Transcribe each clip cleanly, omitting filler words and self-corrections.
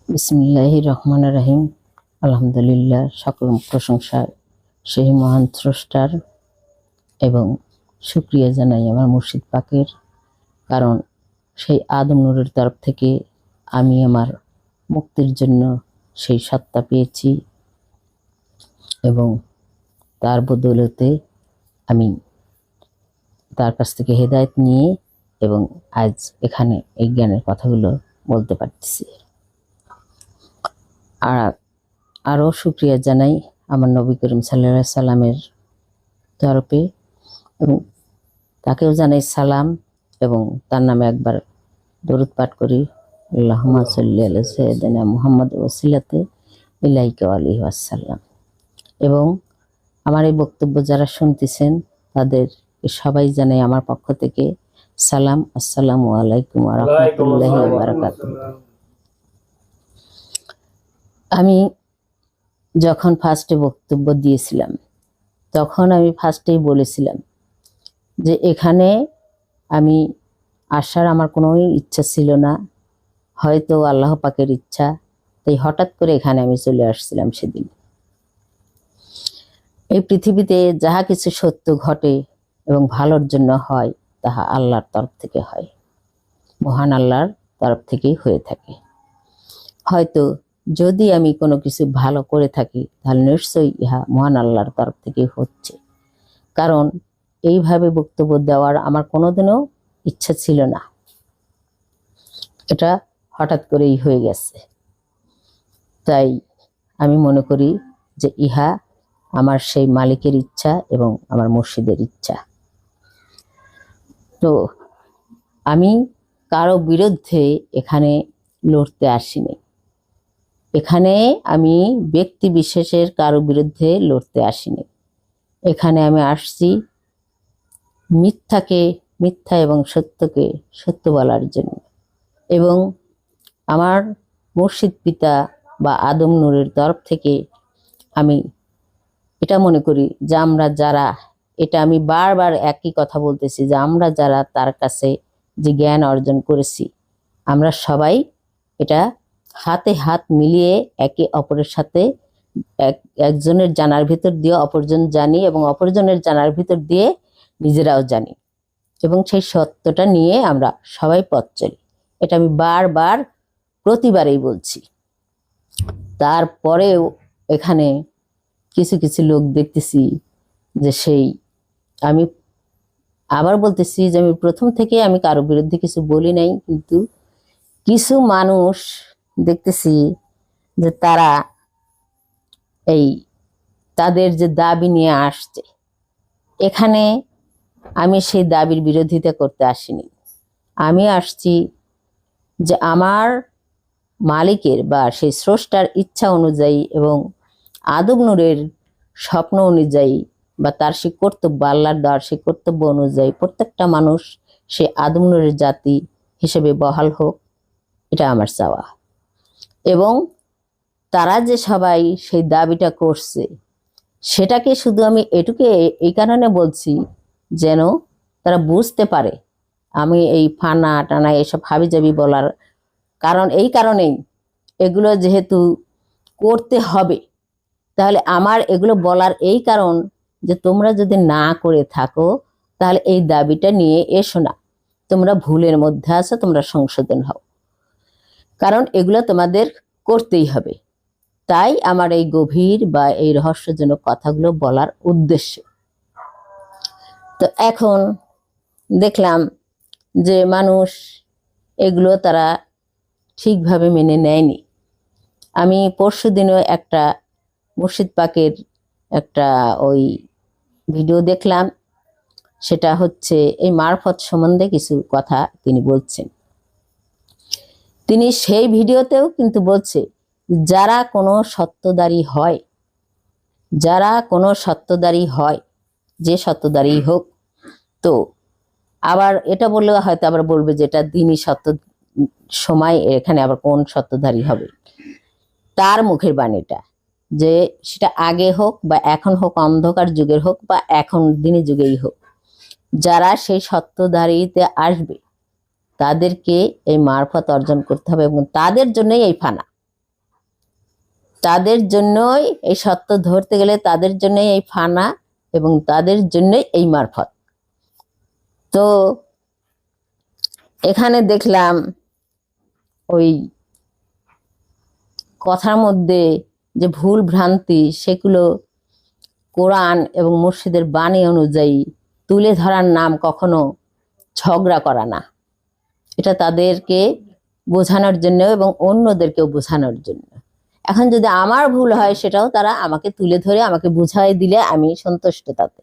বিসমিল্লাহির রহমানির রহিম। আলহামদুলিল্লাহ, সকল প্রশংসা সেই মহান স্রষ্টার এবং শুকরিয়া জানাই আমার মুর্শিদ পাকের। কারণ সেই আদম নূরের তরফ থেকে আমি আমার মুক্তির জন্য সেই সত্তা পেয়েছি এবং তার বদৌলতে আমি তার কাছ থেকে হেদায়েত নিয়ে এবং আজ এখানে এই জ্ঞানের কথাগুলো বলতে পারতেছি। আর আরও শুকরিয়া জানাই আমার নবী করিম সাল্লাল্লাহু আলাইহি সাল্লামের তরফে এবং তাকেও জানাই সালাম এবং তার নামে একবার দরুদ পাঠ করি। আল্লাহুম্মা সাল্লি আলা সাইয়্যিদিনা মুহাম্মদ ওয়াসিলাতে ইলাইকা আলাইহি ওয়াসাল্লাম। এবং আমার এই বক্তব্য যারা শুনতেছেন তাদের সবাই জানাই আমার পক্ষ থেকে সালাম, আসসালামু আলাইকুম ওয়া রাহমাতুল্লাহি ওয়া বারাকাতুহু। আমি যখন ফার্স্টে বক্তব্য দিয়েছিলাম তখন আমি ফার্স্টেই বলেছিলাম যে এখানে আমি আসার আমার কোনো ইচ্ছা ছিল না, হয়তো আল্লাহ পাকের ইচ্ছা, তাই হঠাৎ করে এখানে আমি চলে আসছিলাম। সেদিন এই পৃথিবীতে যাহা কিছু সত্য ঘটে এবং ভালোর জন্য হয় তাহা আল্লাহর তরফ থেকে হয়, মহান আল্লাহর তরফ থেকেই হয়ে থাকে। হয়তো যদি আমি কোনো কিছু ভালো করে থাকি তাহলে নিশ্চয়ই ইহা মহান আল্লাহর তরফ থেকেই হচ্ছে। কারণ এইভাবে বক্তব্য দেওয়ার আমার কোনোদিনও ইচ্ছা ছিল না, এটা হঠাৎ করেই হয়ে গেছে। তাই আমি মনে করি যে ইহা আমার সেই মালিকের ইচ্ছা এবং আমার মুর্শিদের ইচ্ছা। তো আমি কারো বিরুদ্ধে এখানে লড়তে আসিনি, এখানে আমি ব্যক্তি বিশেষের কারো বিরুদ্ধে লড়তে আসিনি। এখানে আমি আসছি মিথ্যাকে মিথ্যা এবং সত্যকে সত্য বলার জন্য। এবং আমার মুর্শিদ পিতা বা আদম নূরের তরফ থেকে আমি এটা মনে করি যে আমরা যারা, এটা আমি বারবার একই কথা বলতেছি, যে আমরা যারা তার কাছে যে জ্ঞান অর্জন করেছি আমরা সবাই এটা হাতে হাত মিলিয়ে একে অপরের সাথে একজনের জানার ভিতর দিয়ে অপরজন জানি এবং অপরজনের জানার ভিতর দিয়ে নিজেরাও জানি এবং সেই সত্যটা নিয়ে আমরা সবাই পথ চলি। এটা আমি বারবার প্রতিবারেই বলছি। তারপরেও এখানে কিছু কিছু লোক দেখতেছি যে সেই, আমি আবার বলতেছি যে আমি প্রথম থেকে আমি কারো বিরুদ্ধে কিছু বলি নাই, কিন্তু কিছু মানুষ দেখতেছি যে তারা এই তাদের যে দাবি নিয়ে আসছে, এখানে আমি সেই দাবির বিরোধিতা করতে আসিনি। আমি আসছি যে আমার মালিকের বা সেই স্রষ্টার ইচ্ছা অনুযায়ী এবং আদম নূরের স্বপ্ন অনুযায়ী বা তার সে কর্তব্য, আল্লাহর দেওয়ার সে কর্তব্য অনুযায়ী প্রত্যেকটা মানুষ সে আদম নূরের জাতি হিসেবে বহাল হোক, এটা আমার চাওয়া। এবং তারা যে সবাই সেই দাবিটা করছে সেটাকে শুধু আমি এটুকু এই কারণে বলছি যেন তারা বুঝতে পারে আমি এই ফানা টানা এসব হাবিজাবি বলার কারণ এই কারণেই, এগুলো যেহেতু করতে হবে তাহলে আমার এগুলো বলার এই কারণ যে তোমরা যদি না করে থাকো তাহলে এই দাবিটা নিয়ে এসো না, তোমরা ভুলের মধ্যে আছো, তোমরা সংশোধন হও, কারণ এগুলো তোমাদের করতেই হবে। তাই আমার এই গভীর বা এই রহস্যজনক কথাগুলো বলার উদ্দেশ্য। তো এখন দেখলাম যে মানুষ এগুলো তারা ঠিকভাবে মেনে নেয়নি। আমি পরশুদিনও একটা মুর্শিদ পাকের একটা ওই ভিডিও দেখলাম, সেটা হচ্ছে এই মারফত সম্বন্ধে কিছু কথা তিনি বলছেন। তিনি সেই ভিডিওতেও কিন্তু বলছে যারা কোনো সত্যদারী হয়, যারা কোনো সত্যদারী হয়, যে সত্যদারী হোক, তো আবার এটা বললে হয়তো আবার বলবে যে এটা দিনই সত্য সময়, এখানে আবার কোন সত্যধারী হবে, তার মুখের বাণীটা, যে সেটা আগে হোক বা এখন হোক, অন্ধকার যুগের হোক বা এখন দিনী যুগেই হোক, যারা সেই সত্যধারীতে আসবে তাদেরকে এই মারফত অর্জন করতে হবে এবং তাদের জন্যই এই ফানা। তাদের জন্যই এই সত্য ধরতে গেলে তাদের জন্যই এই ফানা এবং তাদের জন্যই এই মারফত। তো এখানে দেখলাম ওই কথার মধ্যে যে ভুল ভ্রান্তি, সেগুলো কোরআন এবং মুর্শিদের বাণী অনুযায়ী তুলে ধরার নাম কখনো ঝগড়া করা না। এটা তাদেরকে বোঝানোর জন্য এবং অন্যদেরকেও বোঝানোর জন্য। এখন যদি আমার ভুল হয় সেটাও তারা আমাকে তুলে ধরে আমাকে বুঝাই দিলে আমি সন্তুষ্ট তাতে,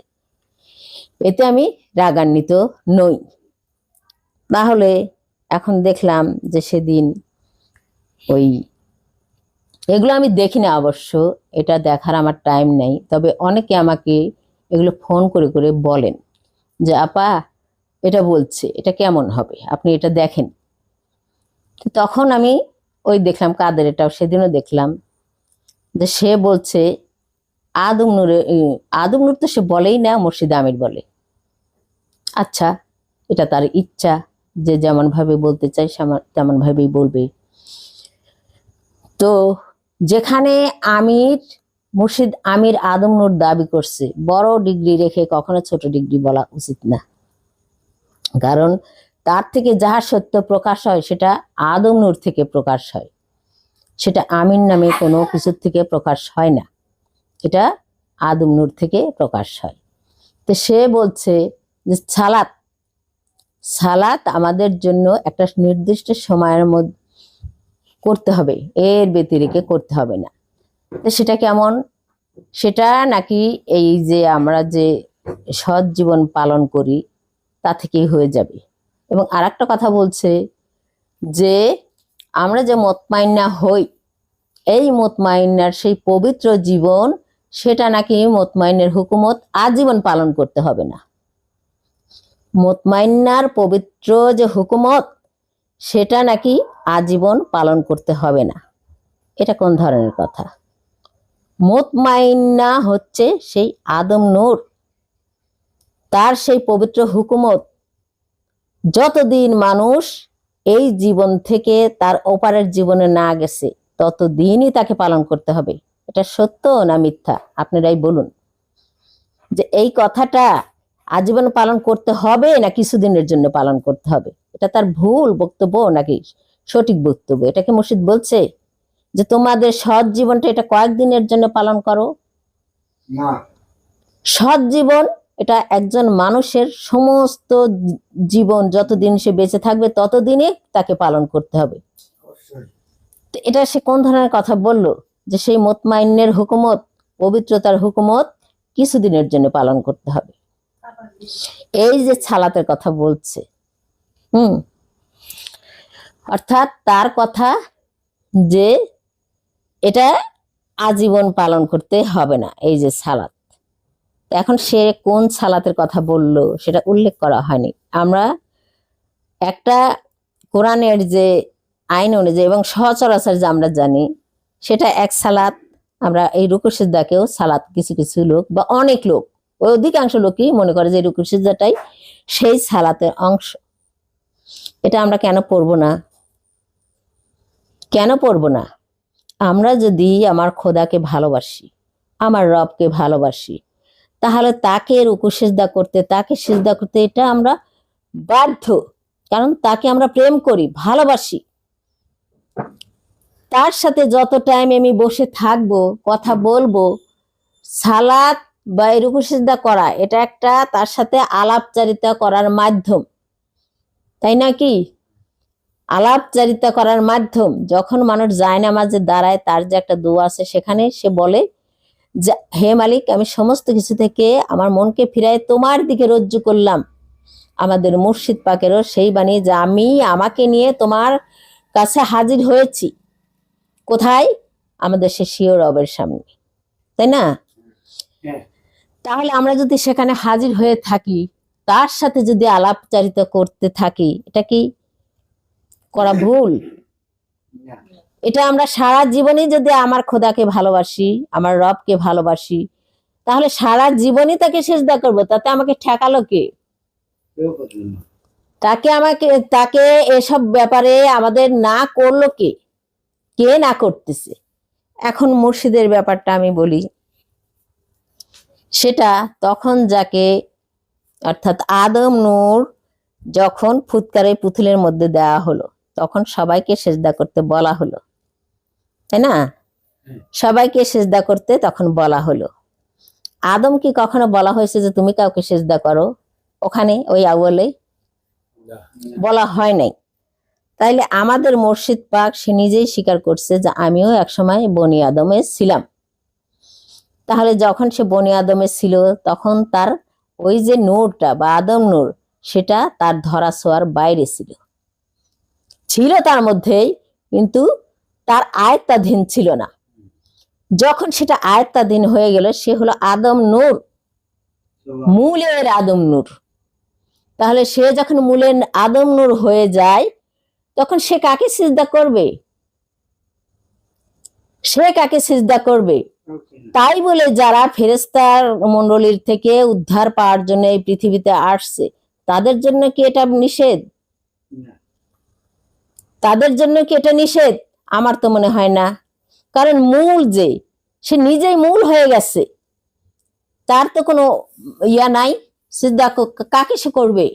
এতে আমি রাগান্বিত নই। তাহলে এখন দেখলাম যে সেদিন ওই এগুলো আমি দেখি না অবশ্য, এটা দেখার আমার টাইম নেই, তবে অনেকে আমাকে এগুলো ফোন করে করে বলেন যে আপা এটা বলছে, এটা কেমন হবে, আপনি এটা দেখেন। তখন আমি ওই দেখলাম কাদের, এটাও সেদিনও দেখলাম যে সে বলছে আদম নূর তো সে বলেই না, মুর্শিদ আমির বলে। আচ্ছা, এটা তার ইচ্ছা, যে যেমন ভাবে বলতে চাই তেমন ভাবেই বলবে। তো যেখানে মুর্শিদ আমির আদম নূর দাবি করছে, বড় ডিগ্রি রেখে কখনো ছোট ডিগ্রি বলা উচিত না, কারণ তার থেকে যাহা সত্য প্রকাশ হয় সেটা আদম নূর থেকে প্রকাশ হয়, সেটা আমির নামে কোনো কিছুর থেকে প্রকাশ হয় না, এটা আদম নূর থেকে প্রকাশ হয়। তো সে বলছে যে সালাত আমাদের জন্য একটা নির্দিষ্ট সময়ের মধ্যে করতে হবে, এর ব্যতিরেকে করতে হবে না। তো সেটা কেমন? সেটা নাকি এই যে আমরা যে সৎ জীবন পালন করি তা থেকেই হয়ে যাবে। এবং আর একটা কথা বলছে যে আমরা যে মুতমাইন্না হই, এই মুতমাইন্নার সেই পবিত্র জীবন, সেটা নাকি মুতমাইন্নের হুকুমত আজীবন পালন করতে হবে না। মুতমাইন্নার পবিত্র যে হুকুমত, সেটা নাকি আজীবন পালন করতে হবে না। এটা কোন ধরনের কথা? মুতমাইন্না হচ্ছে সেই আদম নূর, তার সেই পবিত্র হুকুমত যতদিন মানুষ এই জীবন থেকে তার ওপারের জীবনে না গেছে ততদিনই তাকে পালন করতে হবে। এটা সত্য না মিথ্যা আপনারাই বলুন, যে এই কথাটা আজীবন পালন করতে হবে না কিছুদিনের জন্য পালন করতে হবে? এটা তার ভুল বক্তব্য নাকি সঠিক বক্তব্য? এটাকে মুর্শিদ বলছে যে তোমাদের সৎ জীবনটা এটা কয়েকদিনের জন্য পালন করো না। সৎ জীবন এটা একজন মানুষের সমস্ত জীবন, যতদিন সে বেঁচে থাকবে ততদিনে তাকে পালন করতে হবে। তো এটা সে কোন ধরনের কথা বলল যে সেই মুতমাইন্নের হুকুমত, পবিত্রতার হুকুমত কিছুদিনের জন্য পালন করতে হবে? এই যে সালাতের কথা বলছে, অর্থাৎ তার কথা যে এটা আজীবন পালন করতে হবে না, এই যে সালাত। এখন সে কোন সালাতের কথা বলল সেটা উল্লেখ করা হয়নি। আমরা একটা কোরআনের যে আইন অনুযায়ী এবং সচরাচর যে আমরা জানি সেটা এক সালাত। আমরা এই রুকু সিজদাকেও সালাত, কিছু কিছু লোক বা অনেক লোক, ওই অধিকাংশ লোকই মনে করে যে রুকু সিজদাটাই সেই সালাতের অংশ। এটা আমরা কেন পড়বো না? কেন পড়বো না? আমরা যদি আমার খোদাকে ভালোবাসি, আমার রবকে ভালোবাসি, তাহলে তাকে রুকু সিজদা করতে, তাকে সিজদা করতে এটা আমরা বাধ্য, কারণ তাকে আমরা প্রেম করি, ভালোবাসি। তার সাথে যত টাইম আমি বসে থাকবো, কথা বলবো, সালাত বা রুকু সিজদা করা এটা একটা তার সাথে আলাপচারিতা করার মাধ্যম, তাই নাকি? আলাপচারিতা করার মাধ্যম। যখন মানুষ জায়নামাজে দাঁড়ায়, তার যে একটা দোয়া আছে, সেখানে সে বলে যে হে মালিক, আমি সমস্ত কিছু থেকে আমার মনকে ফিরায় তোমার দিকে রজ্জু করলাম। আমাদের মুর্শিদ পাকেরও সেই বাণী যে আমি আমাকে নিয়ে তোমার কাছে হাজির হয়েছি। কোথায়? আমাদের সে স্বীয় রবের সামনে, তাই না? তাহলে আমরা যদি সেখানে হাজির হয়ে থাকি, তার সাথে যদি আলাপচারিতা করতে থাকি, এটা কি করা ভুল? এটা আমরা সারা জীবনই যদি আমার খোদাকে ভালোবাসি, আমার রবকে ভালোবাসি, তাহলে সারা জীবনই তাকে সিজদা করবো। তাতে আমাকে ঠেকালো কে? তাকে এসব ব্যাপারে আমাদের না করলো কে? কে না করতেছে? এখন মুর্শিদের ব্যাপারটা আমি বলি, সেটা তখন যাকে অর্থাৎ আদম নূর যখন ফুৎকারে পুতুলের মধ্যে দেওয়া হলো, তখন সবাইকে সেজদা করতে বলা হলো, তাই না? সবাইকে সেজদা করতে তখন বলা হলো। আদম কি কখনো বলা হয়েছে যে তুমি কাউকে সেজদা করো? ওখানে ওই আউয়ালে বলা হয় নাই। তাইলে আমাদের মুর্শিদ পাক সে নিজেই স্বীকার করছে যে আমিও একসময় বনি আদমে ছিলাম। তাহলে যখন সে বনি আদমে ছিল তখন তার ওই যে নূরটা বা আদম নূর, সেটা তার ধরা ছোঁয়ার বাইরে ছিল, ছিল তার মধ্যেই, কিন্তু তার আয়ত্তাধীন ছিল না। যখন সেটা আয়ত্তাধীন হয়ে গেল, সে হলো আদম নূর, মূলের আদম নূর। তাহলে সে যখন মূলের আদম নূর হয়ে যায়, তখন সে কাকে সিজদা করবে? সে কাকে সিজদা করবে? তাই বলে যারা ফেরেশতার মণ্ডলীর থেকে উদ্ধার পাওয়ার জন্য এই পৃথিবীতে আসছে, তাদের জন্য কি এটা নিষেধ? তাদের জন্য কি এটা নিষেধ? আমার তো মনে হয় না। কারণ মূল যে, সে নিজেই মূল হয়ে গেছে, তার তো কোনো ইয়া নাই, সিজদা কাকে সে করবে?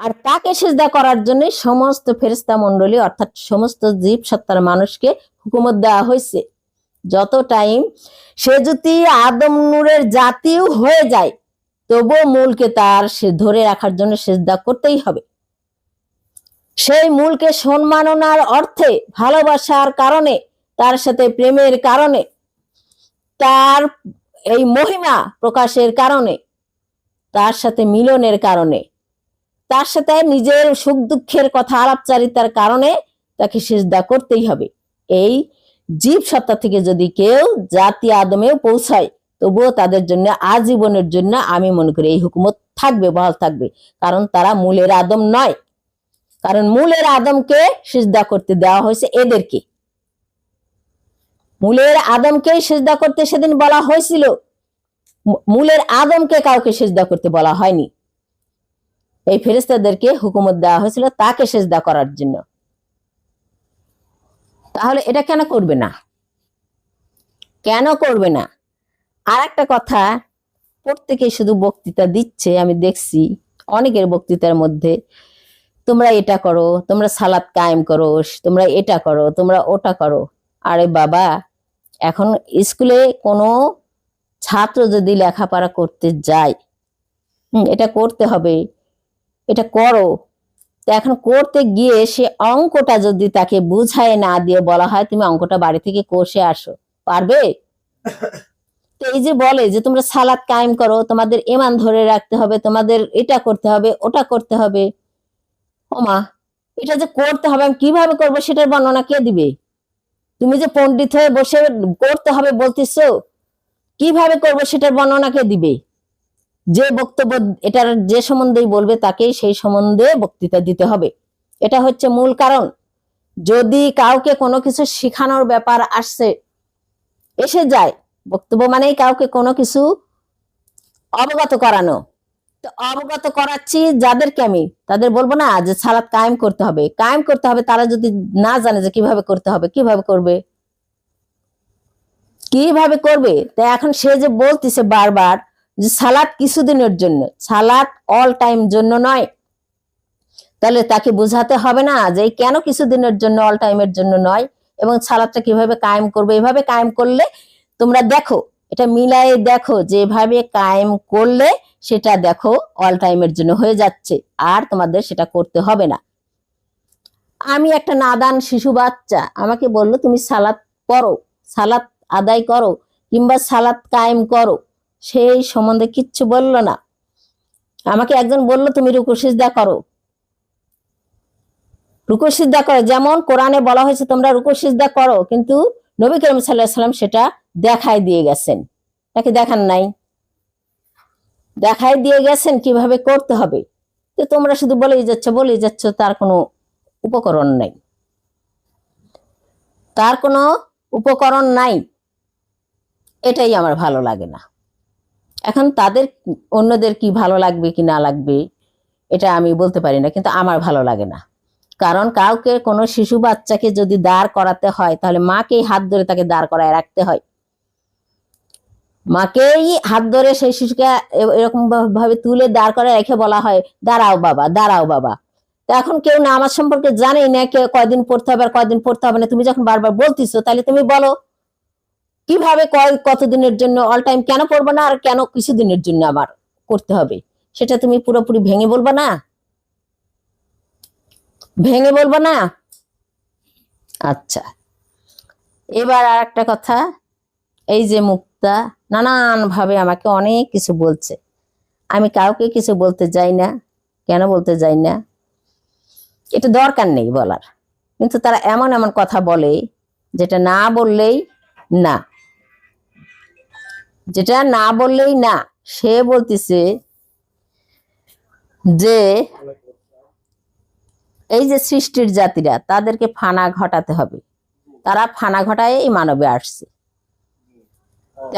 আর তাকে সিজদা করার জন্য সমস্ত ফেরেশতা মণ্ডলী অর্থাৎ সমস্ত জীব সত্তার মানুষকে হুকুমত দেওয়া হয়েছে। যত টাইম সে যদি আদম নূরের জাতীয় হয়ে যায়, তবুও মূলকে তার সে ধরে রাখার জন্য সিজদা করতেই হবে। সেই মূলকে সম্মাননার অর্থে, ভালোবাসার কারণে, তার সাথে প্রেমের কারণে, তার এই মহিমা প্রকাশের কারণে, তার সাথে মিলনের কারণে, তার সাথে নিজের সুখ দুঃখের কথা আলাপচারিতার কারণে তাকে সিজদা করতেই হবে। এই জীব সত্তা থেকে যদি কেউ জাতি আদমেও পৌঁছায়, তবুও তাদের জন্য আজীবনের জন্য আমি মনে করি এই হুকুমত থাকবে, বহাল থাকবে। কারণ তারা মূলের আদম নয়। কারণ মূলের আদমকে সিজদা করতে দেওয়া হয়েছে এদেরকে, মূলের আদমকেই সিজদা করতে সেদিন বলা হয়েছিল, মূলের আদমকে কাউকে সিজদা করতে বলা হয়নি। এই ফেরেশতাদেরকে হুকুমত দেওয়া হয়েছিল তাকে সিজদা করার জন্য। তাহলে এটা কেন করবে না? কেন করবে না? আর একটা কথা, প্রত্যেকে শুধু বক্তৃতা দিচ্ছে, আমি দেখছি অনেকের বক্তৃতার মধ্যে তোমরা এটা করো, তোমরা সালাত কায়েম করো, তোমরা এটা করো, তোমরা ওটা করো। আরে বাবা, এখন স্কুলে কোনো ছাত্র যদি লেখাপড়া করতে যায়, এটা করতে হবে, এটা করো। তো এখন করতে গিয়ে সে অঙ্কটা যদি তাকে বুঝায় না দিয়ে বলা হয় তুমি অঙ্কটা বাড়ি থেকে কষে আসো, পারবে? তো এই যে বলে যে তোমরা সালাত কায়েম করো, তোমাদের ঈমান ধরে রাখতে হবে, তোমাদের এটা করতে হবে, ওটা করতে হবে। ওমা, এটা যে করতে হবে, আমি কিভাবে করবো সেটার বর্ণনা কে দিবে? তুমি যে পণ্ডিত হয়ে বসে করতে হবে বলতেছো, কিভাবে করবো সেটার বর্ণনা কে দিবে? যে বক্তব্য এটার যে সম্বন্ধেই বলবে তাকেই সেই সম্বন্ধে বক্তৃতা দিতে হবে। এটা হচ্ছে মূল কারণ। যদি কাউকে কোনো কিছু শেখানোর ব্যাপার আসছে, এসে যায়, বক্তব্য মানেই কাউকে কোনো কিছু অবগত করানো। তো অবগত করাচ্ছি যাদেরকে, আমি তাদের বলবো না যে সালাত কায়েম করতে হবে, কায়েম করতে হবে। তারা যদি না জানে যে কিভাবে করতে হবে, কিভাবে করবে? কিভাবে করবে? তাই এখন সে যে বলতেছে বারবার যে সালাত কিছুদিনের জন্য, সালাত অল টাইম জন্য নয়, তাহলে তাকে বুঝাতে হবে না যে কেন কিছুদিনের জন্য, অল টাইমের জন্য নয়, এবং সালাতটা কিভাবে কায়েম করবে। এভাবে কায়েম করলে তোমরা দেখো, এটা মিলাই দেখো, যেভাবে কায়েম করলে সেটা দেখো অল টাইমের জন্য হয়ে যাচ্ছে, আর তোমাদের সেটা করতে হবে না। আমি একটা নাদান শিশু বাচ্চা, আমাকে বললো তুমি সালাত পড়ো, সালাত আদায় করো, কিংবা সালাত কায়েম করো, সেই সম্বন্ধে কিচ্ছু বললো না। আমাকে একজন বললো তুমি রুকু সিজদা করো, রুকু সিজদা করো, যেমন কোরআনে বলা হয়েছে তোমরা রুকু সিজদা করো, কিন্তু নবী করিম সাল্লাল্লাহু আলাইহি ওয়াসাল্লাম সেটা দেখাই দিয়ে গেছেন, নাকি দেখান নাই? দেখাই দিয়ে গেছেন কিভাবে করতে হবে। তো তোমরা শুধু বলেই যাচ্ছ, তার কোনো উপকরণ নাই, তার কোনো উপকরণ নাই। এটাই আমার ভালো লাগে না। এখন তাদের, অন্যদের কি ভালো লাগবে কি না লাগবে এটা আমি বলতে পারি না, কিন্তু আমার ভালো লাগে না। কারণ কাউকে কোনো শিশু বাচ্চাকে যদি দাঁড় করাতে হয় তাহলে মাকেই হাত ধরে তাকে দাঁড় করায় রাখতে হয়, মাকেই হাত ধরে সেই শিশুকে এরকম ভাবে তুলে দাঁড় করে রেখে বলা হয় দাঁড়াও বাবা, দাঁড়াও বাবা। তো এখন কেউ নামাজ সম্পর্কে জানেই না, কেউ কয়দিন পড়তে হবে আর কয়দিন পড়তে হবে না। তুমি যখন বারবার বলতেছো তাহলে তুমি বলো কিভাবে কতদিনের জন্য, অল টাইম কেন পড়বো না, আর কেন কিছুদিনের জন্য আমার করতে হবে, সেটা তুমি পুরোপুরি ভেঙে বলবা না, ভেঙে বলবা না। আচ্ছা, এবার আর একটা কথা, এই যে মুক্তা নানান ভাবে আমাকে অনেক কিছু বলছে, আমি কাউকে কিছু বলতে যাই না। কেন বলতে যাই না, এটা দরকার নেই বলার, কিন্তু তারা এমন এমন কথা বলে যেটা না বললেই না, যেটা না বললেই না। সে বলতেছে যে এই যে সৃষ্টির জাতিরা তাদেরকে ফানা ঘটাতে হবে, তারা ফানা ঘটায় এই মানবে আসছে।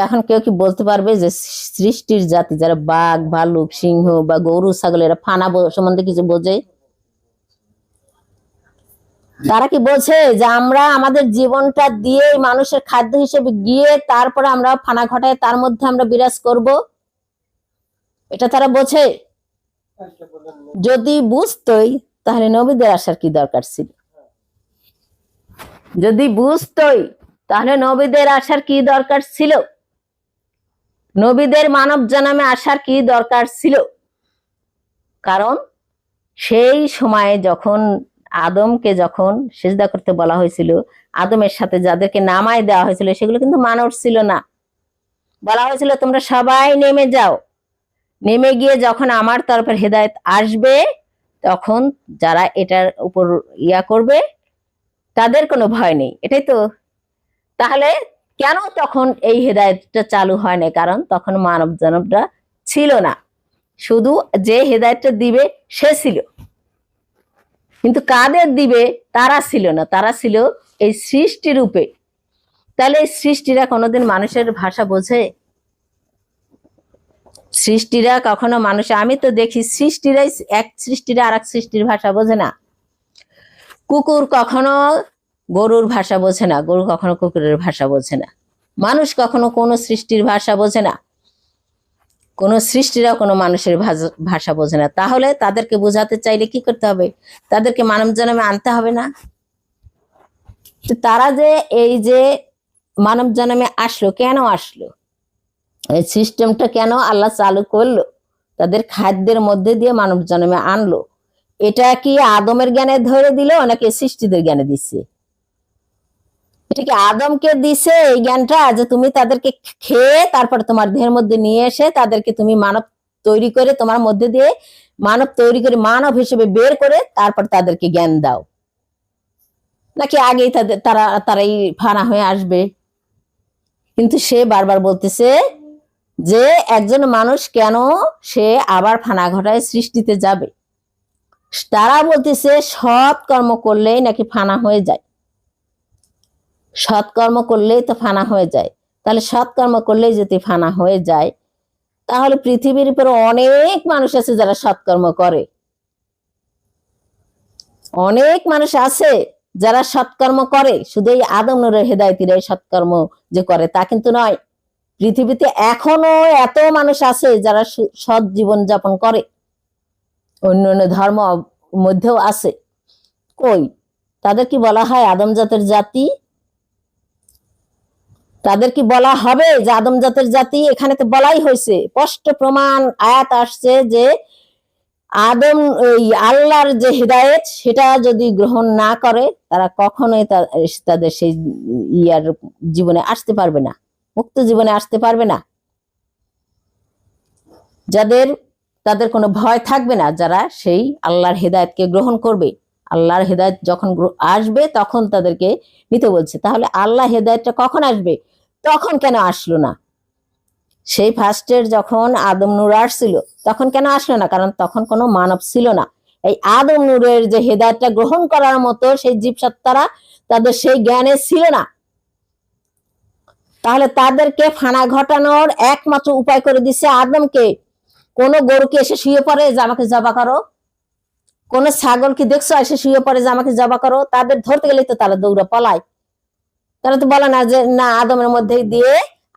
এখন কেউ কি বলতে পারবে যে সৃষ্টির জাতি যারা বাঘ, ভালুক, সিংহ বা গরু, ছাগল এরা ফানা সম্বন্ধে কিছু বোঝে? তারা কি বলছে যে আমরা আমাদের জীবনটা দিয়ে মানুষের খাদ্য হিসেবে গিয়ে তারপরে আমরা ফানা ঘটায় তার মধ্যে আমরা বিরাজ করব? এটা তারা বোঝে? যদি বুঝতোই তাহলে নবীদের আসার কি দরকার ছিল? যদি বুঝতোই তাহলে নবীদের আসার কি দরকার ছিল? নবীদের মানব জন্মে আসার কি দরকার ছিল? কারণ সেই সময়ে যখন আদমকে যখন সিজদা করতে বলা হয়েছিল, আদমের সাথে যাদেরকে নামায় দেওয়া হয়েছিল সেগুলো কিন্তু মানুষ ছিল না। বলা হয়েছিল তোমরা সবাই নেমে যাও, নেমে গিয়ে যখন আমার তরফের হেদায়েত আসবে তখন যারা এটার উপর ইয়া করবে তাদের কোনো ভয় নেই, এটাই তো। তাহলে কেন তখন এই হেদায়েতটা চালু হয় না? কারণ তখন মানব জনমটা ছিল না, শুধু যে হেদায়েতটা দিবে সে ছিল, কিন্তু কাদের দিবে তারা ছিল না, তারা ছিল এই সৃষ্টি রূপে। তাহলে এই সৃষ্টিরা কোনোদিন মানুষের ভাষা বোঝে? সৃষ্টিরা কখনো মানুষ, আমি তো দেখি সৃষ্টিরাই এক সৃষ্টিরা আর এক সৃষ্টির ভাষা বোঝে না। কুকুর কখনো গরুর ভাষা বোঝে না, গরু কখনো কুকুরের ভাষা বোঝে না, মানুষ কখনো কোনো সৃষ্টির ভাষা বোঝে না, কোন সৃষ্টিরা কোনো মানুষের ভাষা বোঝে না। তাহলে তাদেরকে বোঝাতে চাইলে কি করতে হবে? তাদেরকে মানব জন্মে আনতে হবে না? তারা যে এই যে মানব জন্মে আসলো, কেন আসলো, এই সিস্টেমটা কেন আল্লাহ চালু করলো, তাদের খাদ্যের মধ্যে দিয়ে মানব জন্মে আনলো, এটা কি আদমের জ্ঞানে ধরে দিল নাকি সৃষ্টিদের জ্ঞানে দিচ্ছে? এটা কি আদমকে দিছে এই জ্ঞানটা যে তুমি তাদেরকে খেয়ে তারপর তোমার দেহের মধ্যে নিয়ে এসে তাদেরকে তুমি মানব তৈরি করে তোমার মধ্যে দিয়ে মানব তৈরি করে মানব হিসেবে বের করে তারপর তাদেরকে জ্ঞান দাও, নাকি আগেই তারাই ফানা হয়ে আসবে? কিন্তু সে বারবার বলতেছে যে একজন মানুষ কেন সে আবার ফানা ঘটায় সৃষ্টিতে যাবে? তারা বলতেছে সৎ কর্ম করলেই নাকি ফানা হয়ে যায়, সৎকর্ম করলেই তো ফানা হয়ে যায়। তাহলে সৎকর্ম করলেই যদি ফানা হয়ে যায় তাহলে পৃথিবীর উপর অনেক মানুষ আছে যারা সৎকর্ম করে, অনেক মানুষ আছে যারা সৎকর্ম করে। শুধু এই আদম নূরের হেদায়েতিরাই সৎকর্ম যে করে তা কিন্তু নয়, পৃথিবীতে এখনো এত মানুষ আছে যারা সৎ জীবন যাপন করে, অন্য অন্য ধর্ম মধ্যেও আছে। কই, তাদের কি বলা হয় আদম জাতের জাতি? তাদের কি বলা হবে যে আদম জাতের জাতি? এখানে তো বলাই হয়েছে, স্পষ্ট প্রমাণ আয়াত আসছে যে আদম ওই আল্লাহর যে হিদায়েত সেটা যদি গ্রহণ না করে তারা কখনোই তাদের সেই ইয়ার জীবনে আসতে পারবে না, মুক্ত জীবনে আসতে পারবে না। তাদের কোনো ভয় থাকবে না, যারা সেই আল্লাহর হেদায়েতকে গ্রহণ করবে। আল্লাহর হেদায়েত যখন আসবে তখন তাদেরকে নিতে বলছে। তাহলে আল্লাহ হেদায়েতটা কখন আসবে? তখন কেন আসলো না? সেই ফার্স্টের যখন আদম নূর আসছিল তখন কেন আসলো না? কারণ তখন কোনো মানব ছিল না। এই আদম নূরের যে হেদায়েতটা গ্রহণ করার মতো সেই জীবসত্তারা তাদের সেই জ্ঞানে ছিল না। তাহলে তাদেরকে ফানা ঘটানোর একমাত্র উপায় করে দিচ্ছে আদমকে। কোন গরুকে এসে শুয়ে পড়ে যে আমাকে জবা করো, কোন ছাগল কি দেখছো এসে শুয়ে পড়ে যে আমাকে জবা করো? তাদের ধরতে গেলে তো তারা দৌড়া পলায়। তারা তো বলে না যে না, আদমের মধ্যে দিয়ে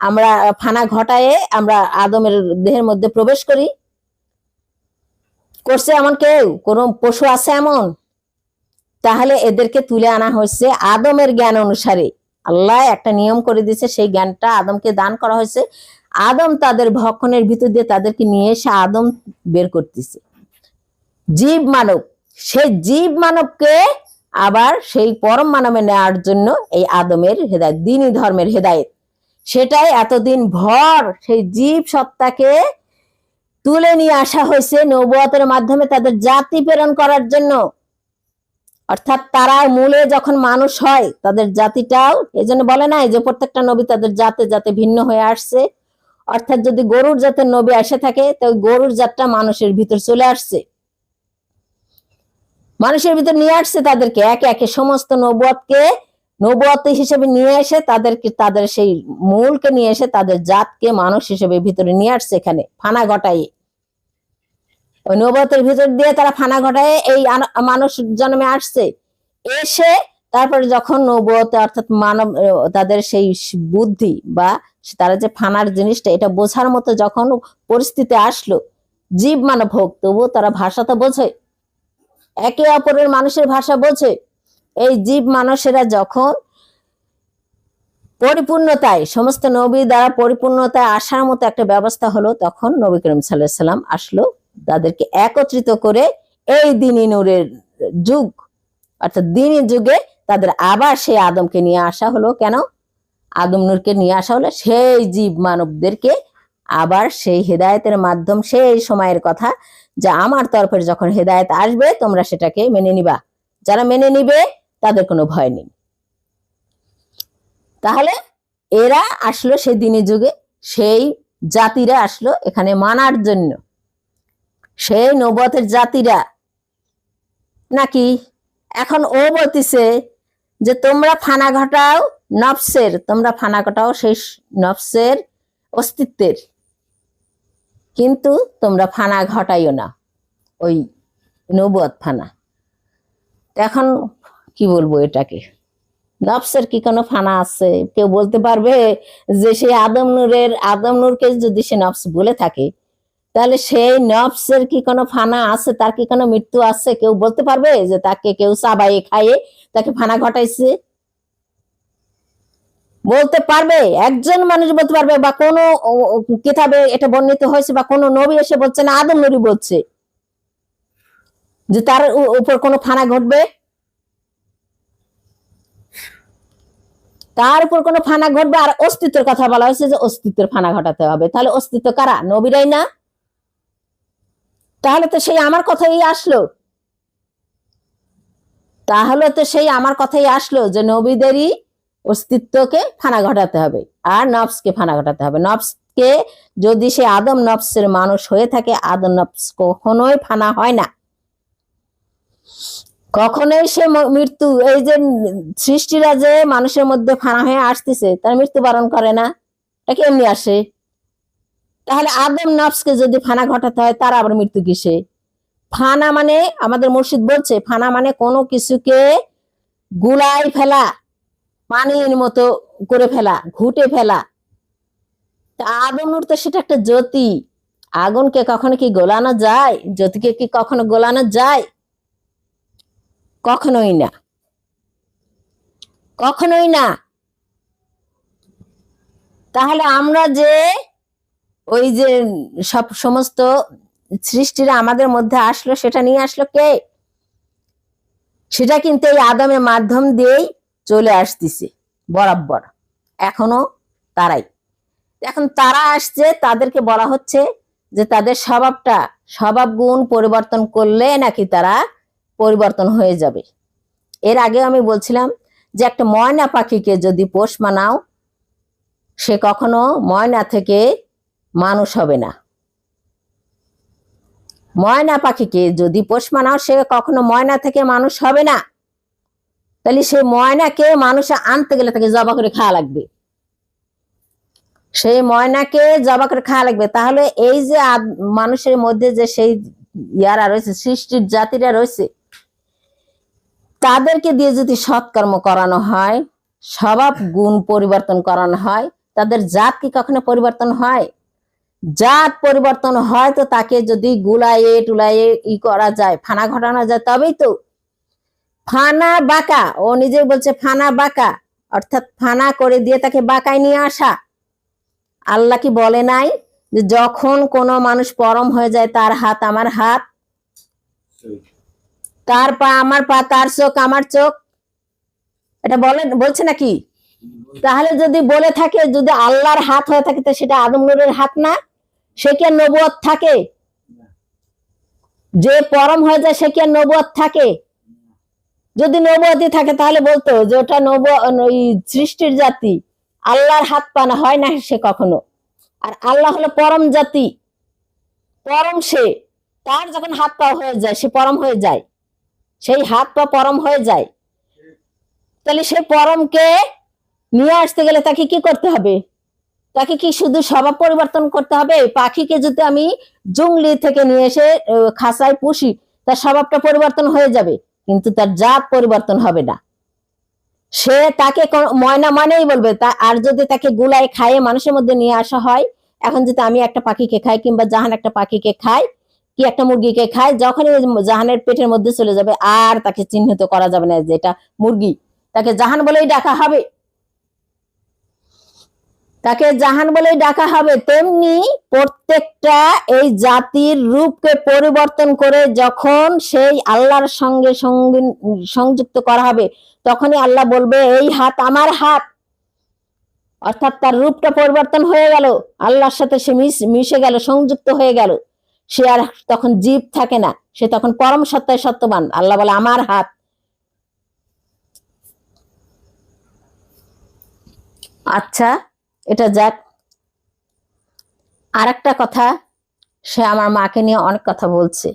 আমরা ফানা ঘটায়ে আমরা আদমের দেহের মধ্যে প্রবেশ করি। করছে এমন কেউ? কোন পশু আছে এমন? তাহলে এদেরকে তুলে আনা হয়েছে আদমের জ্ঞান অনুসারে। আল্লাহ একটা নিয়ম করে দিয়েছে, সেই জ্ঞানটা আদমকে দান করা হয়েছে। আদম তাদের ভক্ষণের ভিতর দিয়ে তাদেরকে নিয়ে এসে আদম বের করতেছে। জীব মানব, সেই জীব মানবকে আবার সেই পরম মানবে নেওয়ার জন্য এই আদমের হেদায়েত, দ্বীনি ধর্মের হেদায়েত, সেটাই এতদিন ভর সেই জীব সত্তাকে তুলে নিয়ে আসা হয়েছে নবুয়তের মাধ্যমে তাদের জাতি প্রেরণ করার জন্য। অর্থাৎ তারা মূলে যখন মানুষ হয় তাদের জাতিটাও, এই জন্য বলে না যে প্রত্যেকটা নবী তাদের জাতে জাতে ভিন্ন হয়ে আসছে। অর্থাৎ যদি গরুর জাতের নবী এসে থাকে তো গরুর জাতটা মানুষের ভিতর চলে আসছে, মানুষের ভিতর নিয়ে আসছে তাদেরকে একে একে সমস্ত নবুয়তকে নবুয়ত হিসেবে নিয়ে এসে তাদেরকে তাদের সেই মূলকে নিয়ে এসে তাদের জাতকে মানুষ হিসেবে ভিতরে নিয়ে আসছে। এখানে ফানা ঘটাই ওই নবুয়তের ভিতর দিয়ে তারা ফানা ঘটায় এই মানুষ জন্মে আসছে। এসে তারপরে যখন নবুয়তে অর্থাৎ মানব তাদের সেই বুদ্ধি বা তারা যে ফানার জিনিসটা এটা বোঝার মতো যখন পরিস্থিতি আসলো, জীব মানব হোক তবুও তারা ভাষা তো বোঝে, একে অপরের মানুষের ভাষা বোঝে। এই জীব মানুষেরা যখন পরিপূর্ণতায় সমস্ত নবী দ্বারা পরিপূর্ণতায় আসার মতো একটা ব্যবস্থা হলো, তখন নবী করিম সাল্লাল্লাহু আলাইহি সাল্লাম আসলো তাদেরকে একত্রিত করে এই দ্বীনি নূরের যুগ অর্থাৎ দ্বীনি যুগে তাদের আবার সেই আদমকে নিয়ে আসা হলো। কেন আদম নূরকে নিয়ে আসা হলো? সেই জীব মানবদেরকে আবার সেই হেদায়েতের মাধ্যম, সেই সময়ের কথা যে আমার তরফের যখন হেদায়েত আসবে তোমরা সেটাকে মেনে নিবা, যারা মেনে নিবে তাদের কোনো ভয় নেই। তাহলে এরা আসলো সেই দ্বীনি যুগে, সেই জাতিরা আসলো এখানে মানার জন্য, সেই নবুয়তের জাতিরা। নাকি এখন ও বলতিছে যে তোমরা ফানা ঘটাও নফসের, তোমরা ফানা ঘটাও সেই নফসের অস্তিত্বের, কিন্তু তোমরা ফানা ঘটাইও না ওই নবুয়ত ফানা। এখন কি বলবো এটাকে? নফসের কি কোনো ফানা আছে? কেউ বলতে পারবে যে সেই আদম নূরকে যদি সে নফস বলে থাকে তাহলে সেই নফসের কি কোনো ফানা আছে? তার কি কোনো মৃত্যু আছে? কেউ বলতে পারবে যে তাকে কেউ চাবাইয়ে খাইয়ে তাকে ফানা ঘটাইছে? বলতে পারবে? একজন মানুষ বলতে পারবে? বা কোনো কিতাবে এটা বর্ণিত হয়েছে বা কোনো নবী এসে বলছে না, আদম নবী বলছে যে তার উপর কোনো ফানা ঘটবে? তার উপর কোনো ফানা ঘটবে? আর অস্তিত্বের কথা বলা হয়েছে যে অস্তিত্বের ফানা ঘটাতে হবে। তাহলে অস্তিত্ব কারা? নবীরাই না? তাহলে তো সেই আমার কথাই আসলো, তাহলে তো সেই আমার কথাই আসলো যে নবীদেরই অস্তিত্বকে ফানা ঘটাতে হবে আর নফসকে ফানা ঘটাতে হবে। নফসকে যদি সে আদম নফসের মানুষ হয়ে থাকে, আদম নফস কখনোই ফানা হয় না, কখনোই সে মৃত্যু, এই যে সৃষ্টিরা যে মানুষের মধ্যে ফানা হয়ে আসতেছে তার মৃত্যুবরণ করে না, এটা এমনি আসে। তাহলে আদম নফসকে যদি ফানা ঘটাতে হয় তার আবার মৃত্যু কিসে? ফানা মানে আমাদের মুর্শিদ বলছে ফানা মানে কোনো কিছুকে গুলাই ফেলা, পানির মতো করে ফেলা, ঘুটে ফেলা। আগুন তো সেটা একটা জ্যোতি, আগুনকে কখনো কি গোলানো যায়? জ্যোতিকে কি কখনো গোলানো যায়? কখনোই না, কখনোই না। তাহলে আমরা যে ওই যে সমস্ত সৃষ্টিরা আমাদের মধ্যে আসলো সেটা নিয়ে আসলো কে? সেটা কিন্তু এই আদমের মাধ্যম দিয়েই চলে আসতেছে বরাবর, এখনো তারাই। এখন তারা আসছে, তাদেরকে বলা হচ্ছে যে তাদের স্বভাব গুণ পরিবর্তন করলে নাকি তারা পরিবর্তন হয়ে যাবে। এর আগে আমি বলছিলাম যে একটা ময়না পাখিকে যদি পোষ মানাও সে কখনো ময়না থেকে মানুষ হবে না। ময়না পাখিকে যদি পোষ মানাও সে কখনো ময়না থেকে মানুষ হবে না। তাহলে সেই ময়নাকে মানুষে আনতে গেলে তাকে জবা করে খাওয়া লাগবে, সেই ময়নাকে জবা করে খাওয়া লাগবে। তাহলে এই যে মানুষের মধ্যে যে সেই ইয়ারা রয়েছে, সৃষ্টির জাতিরা রয়েছে, তাদেরকে দিয়ে যদি সৎকর্ম করানো হয়, স্বভাব গুণ পরিবর্তন করানো হয়, তাদের জাত কি কখনো পরিবর্তন হয়? জাত পরিবর্তন হয় তো তাকে যদি গুলাইয়ে টুলাইয়ে করা যায়, ফানা ঘটানো যায়, তবেই তো। ফানা বাঁকা, ও নিজে বলছে ফানা বাঁকা, অর্থাৎ ফানা করে দিয়ে তাকে বাঁকায় নিয়ে আসা। আল্লাহ কি বলে নাই যে যখন কোনো মানুষ পরম হয়ে যায়, তার হাত আমার হাত, তার পা আমার পা, তার চোখ আমার চোখ? এটা বলছে নাকি? তাহলে যদি বলে থাকে, যদি আল্লাহর হাত হয়ে থাকে, তো সেটা আদম নূরের হাত না? সে কি আর নবুয়ত থাকে? যে পরম হয়ে যায় সে কি আর নবুয়ত থাকে? যদি নবুয়তই থাকে তাহলে বলতো যে ওটা সৃষ্টির জাতি, আল্লাহর হাত পা না, হয় না সে কখনো। আর আল্লাহ হলো পরম জাতি, পরম সে, তার যখন হাত পা হয়ে যায় সে পরম হয়ে যায়, সেই হাত পা পরম হয়ে যায়। তাহলে সে পরমকে নিয়ে আসতে গেলে তাকে কি করতে হবে? তাকে কি শুধু স্বভাব পরিবর্তন করতে হবে? পাখিকে যদি আমি জঙ্গলি থেকে নিয়ে এসে খাঁচায় পুষি, তার স্বভাবটা পরিবর্তন হয়ে যাবে, কিন্তু তার জাত পরিবর্তন হবে না। সে তাকে ময়না মানেই বলবে তা। আর যদি তাকে গুলাই খাইয়ে মানুষের মধ্যে নিয়ে আসা হয়, এখন যদি আমি একটা পাখিকে খাই, কিংবা জাহান একটা পাখিকে খাই, কি একটা মুরগিকে খাই, যখনই জাহানের পেটের মধ্যে চলে যাবে, আর তাকে চিহ্নিত করা যাবে না যে এটা মুরগি, তাকে জাহান বলেই ডাকা হবে, তাকে জাহান বলেই ডাকা হবে। তেমনি প্রত্যেকটা এই জাতির রূপকে পরিবর্তন করে যখন সেই আল্লাহর সঙ্গে সংযুক্ত করা হবে, তখনই আল্লাহ বলবে এই হাত আমার হাত, অর্থাৎ তার রূপটা পরিবর্তন হয়ে গেল, আল্লাহর সাথে সে মিশে গেল, সংযুক্ত হয়ে গেল। সে আর তখন জীব থাকে না, সে তখন পরম সত্তায় সত্যবান। আল্লাহ বলে আমার হাত। আচ্ছা, এটা যাক। আর একটা কথা, সে আমার মাকে নিয়ে অনেক কথা বলছে,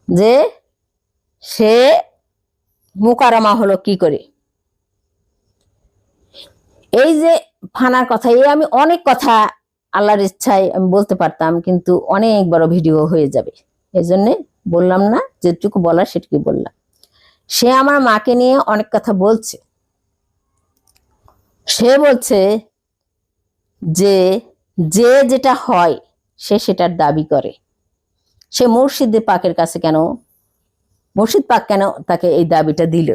যে সে মুকাররমা হলো কি করে। এই যে ফানার কথা, এই আমি অনেক কথা আল্লাহর ইচ্ছায় আমি বলতে পারতাম, কিন্তু অনেক বড় ভিডিও হয়ে যাবে, এই জন্যে বললাম না, যেটুকু বলার সেটুকু বললাম। সে আমার মাকে নিয়ে অনেক কথা বলছে। সে বলছে যে যে যেটা হয় সে সেটার দাবি করে। সে মুর্শিদ পাকের কাছে কেন, মুর্শিদ পাক কেন তাকে এই দাবিটা দিল?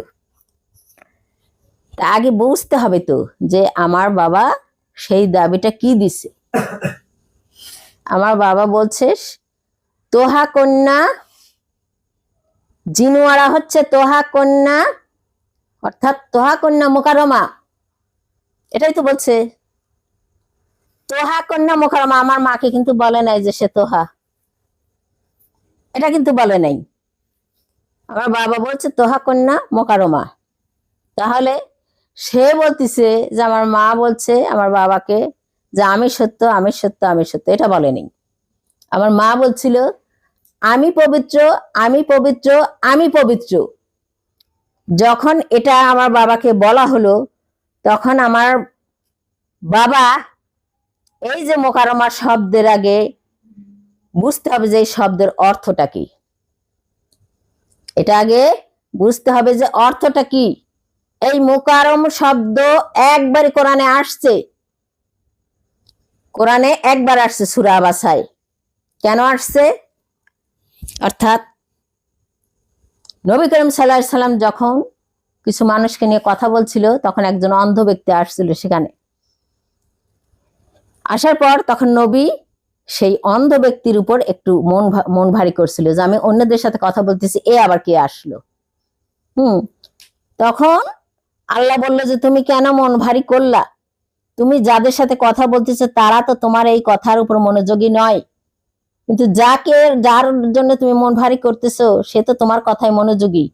তা আগে বুঝতে হবে তো যে আমার বাবা সেই দাবিটা কি দিছে। আমার বাবা বলছে তোহা কন্যা, জিনুয়ারা হচ্ছে তোহা কন্যা, অর্থাৎ তোহা কন্যা মুকাররমা, এটাই তো বলছে। তোহা কন্যা মুকাররমা, আমার মাকে কিন্তু বলে নাই যে সে তোহা, এটা কিন্তু বলে নাই। আমার বাবা বলছে তোহা কন্যা মুকাররমা। তাহলে সে বলতিছে যে আমার মা বলছে আমার বাবাকে যে আমি সত্য, আমি সত্য, আমি সত্য, এটা বলেনি। আমার মা বলছিল আমি পবিত্র, আমি পবিত্র, আমি পবিত্র। যখন এটা আমার বাবাকে বলা হলো, তখন আমার বাবা এই যে মুকাররমা শব্দের আগে বুঝতে হবে যে এই শব্দের অর্থটা কি, এটা আগে বুঝতে হবে যে অর্থটা কি। এই মুকাররম শব্দ একবার কোরআনে আসছে, কোরআনে একবার আসছে সূরা আবাসায়। কেন আসছে? অর্থাৎ নবী করিম সাল্লাল্লাহু আলাইহি সাল্লাম যখন কিছু মানুষকে নিয়ে কথা বলছিল, তখন একজন অন্ধ ব্যক্তি আসছিল সেখানে। আসার পর তখন নবী সেই অন্ধ ব্যক্তির উপর একটু মন ভারী করছিল যে আমি অন্যদের সাথে কথা বলতেছি, এ আবার কে আসলো। তখন আল্লাহ বলল যে তুমি কেন মন ভারী করলা? তুমি যাদের সাথে কথা বলতেছো তারা তো তোমার এই কথার উপর মনোযোগী নয়, কিন্তু যার জন্য তুমি মন ভারী করতেছো সে তো তোমার কথায় মনোযোগী।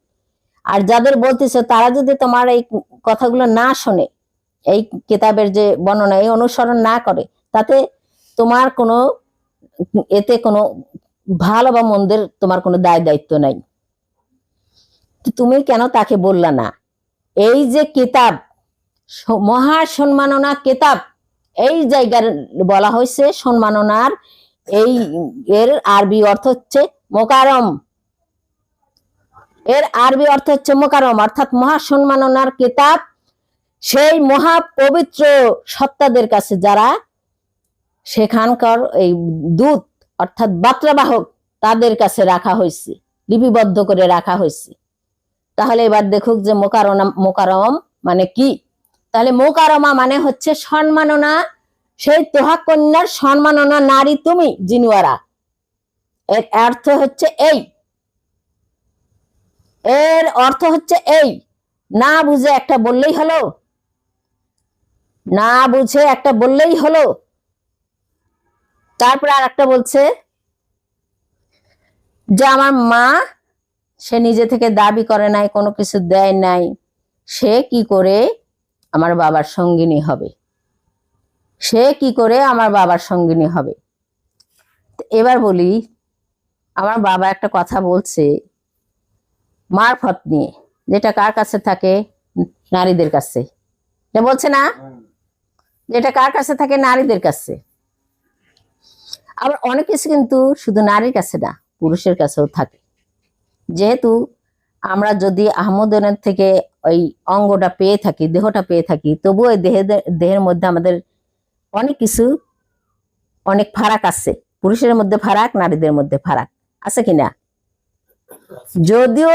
আর যাদের বলতেছো তারা যদি তোমার এই কথাগুলো না শোনে, এই কিতাবের যে বর্ণনা এই অনুসরণ না করে, তাতে তোমার কোনো, এতে কোনো ভালো বা মন্দের তোমার কোনো দায় দায়িত্ব নাই। তুমি কেন তাকে বললা না? এই যে কিতাব, মহা সম্মাননা কিতাব, এই জায়গার বলা হয়েছে সম্মাননার এই এর আরবি অর্থ হচ্ছে মোকারম। এর আরবি অর্থ হচ্ছে মোকারম, অর্থাৎ মহাসম্মাননার কিতাব সেই মহা পবিত্র সত্তাদের কাছে, যারা সেখানকার এই দূত অর্থাৎ বার্তাবাহক, তাদের কাছে রাখা হয়েছে, লিপিবদ্ধ করে রাখা হয়েছে। তাহলে এবার দেখুক যে মোকারম মানে কি। তাহলে মোকারমা মানে হচ্ছে সম্মাননা, সেই তোহা কন্যার সম্মাননা নারী তুমি জিনুয়ারা। এর অর্থ হচ্ছে এই, এর অর্থ হচ্ছে এই। না বুঝে একটা বললেই হলো, না বুঝে একটা বললেই হলো। তারপর আর একটা বলছে যে আমার মা, সে নিজে থেকে দাবি করে নাই, কোনো কিছু দেয় নাই, সে কি করে আমার বাবার সঙ্গিনী হবে, সে কি করে আমার বাবার সঙ্গিনী হবে। এবার বলি, আমার বাবা একটা কথা বলছে মারফত নিয়ে, যেটা কার কাছে থাকে, নারীদের কাছে। বলছে না, যেটা কার কাছে থাকে, নারীদের কাছে। আবার অনেক কিছু কিন্তু শুধু নারীর কাছে না, পুরুষের কাছেও থাকে। যেহেতু আমরা যদি আহমদনের থেকে ওই অঙ্গটা পেয়ে থাকি, দেহটা পেয়ে থাকি, তবুও ওই দেহের মধ্যে আমাদের অনেক কিছু, অনেক ফারাক আছে। পুরুষের মধ্যে ফারাক, নারীদের মধ্যে ফারাক আছে কিনা। যদিও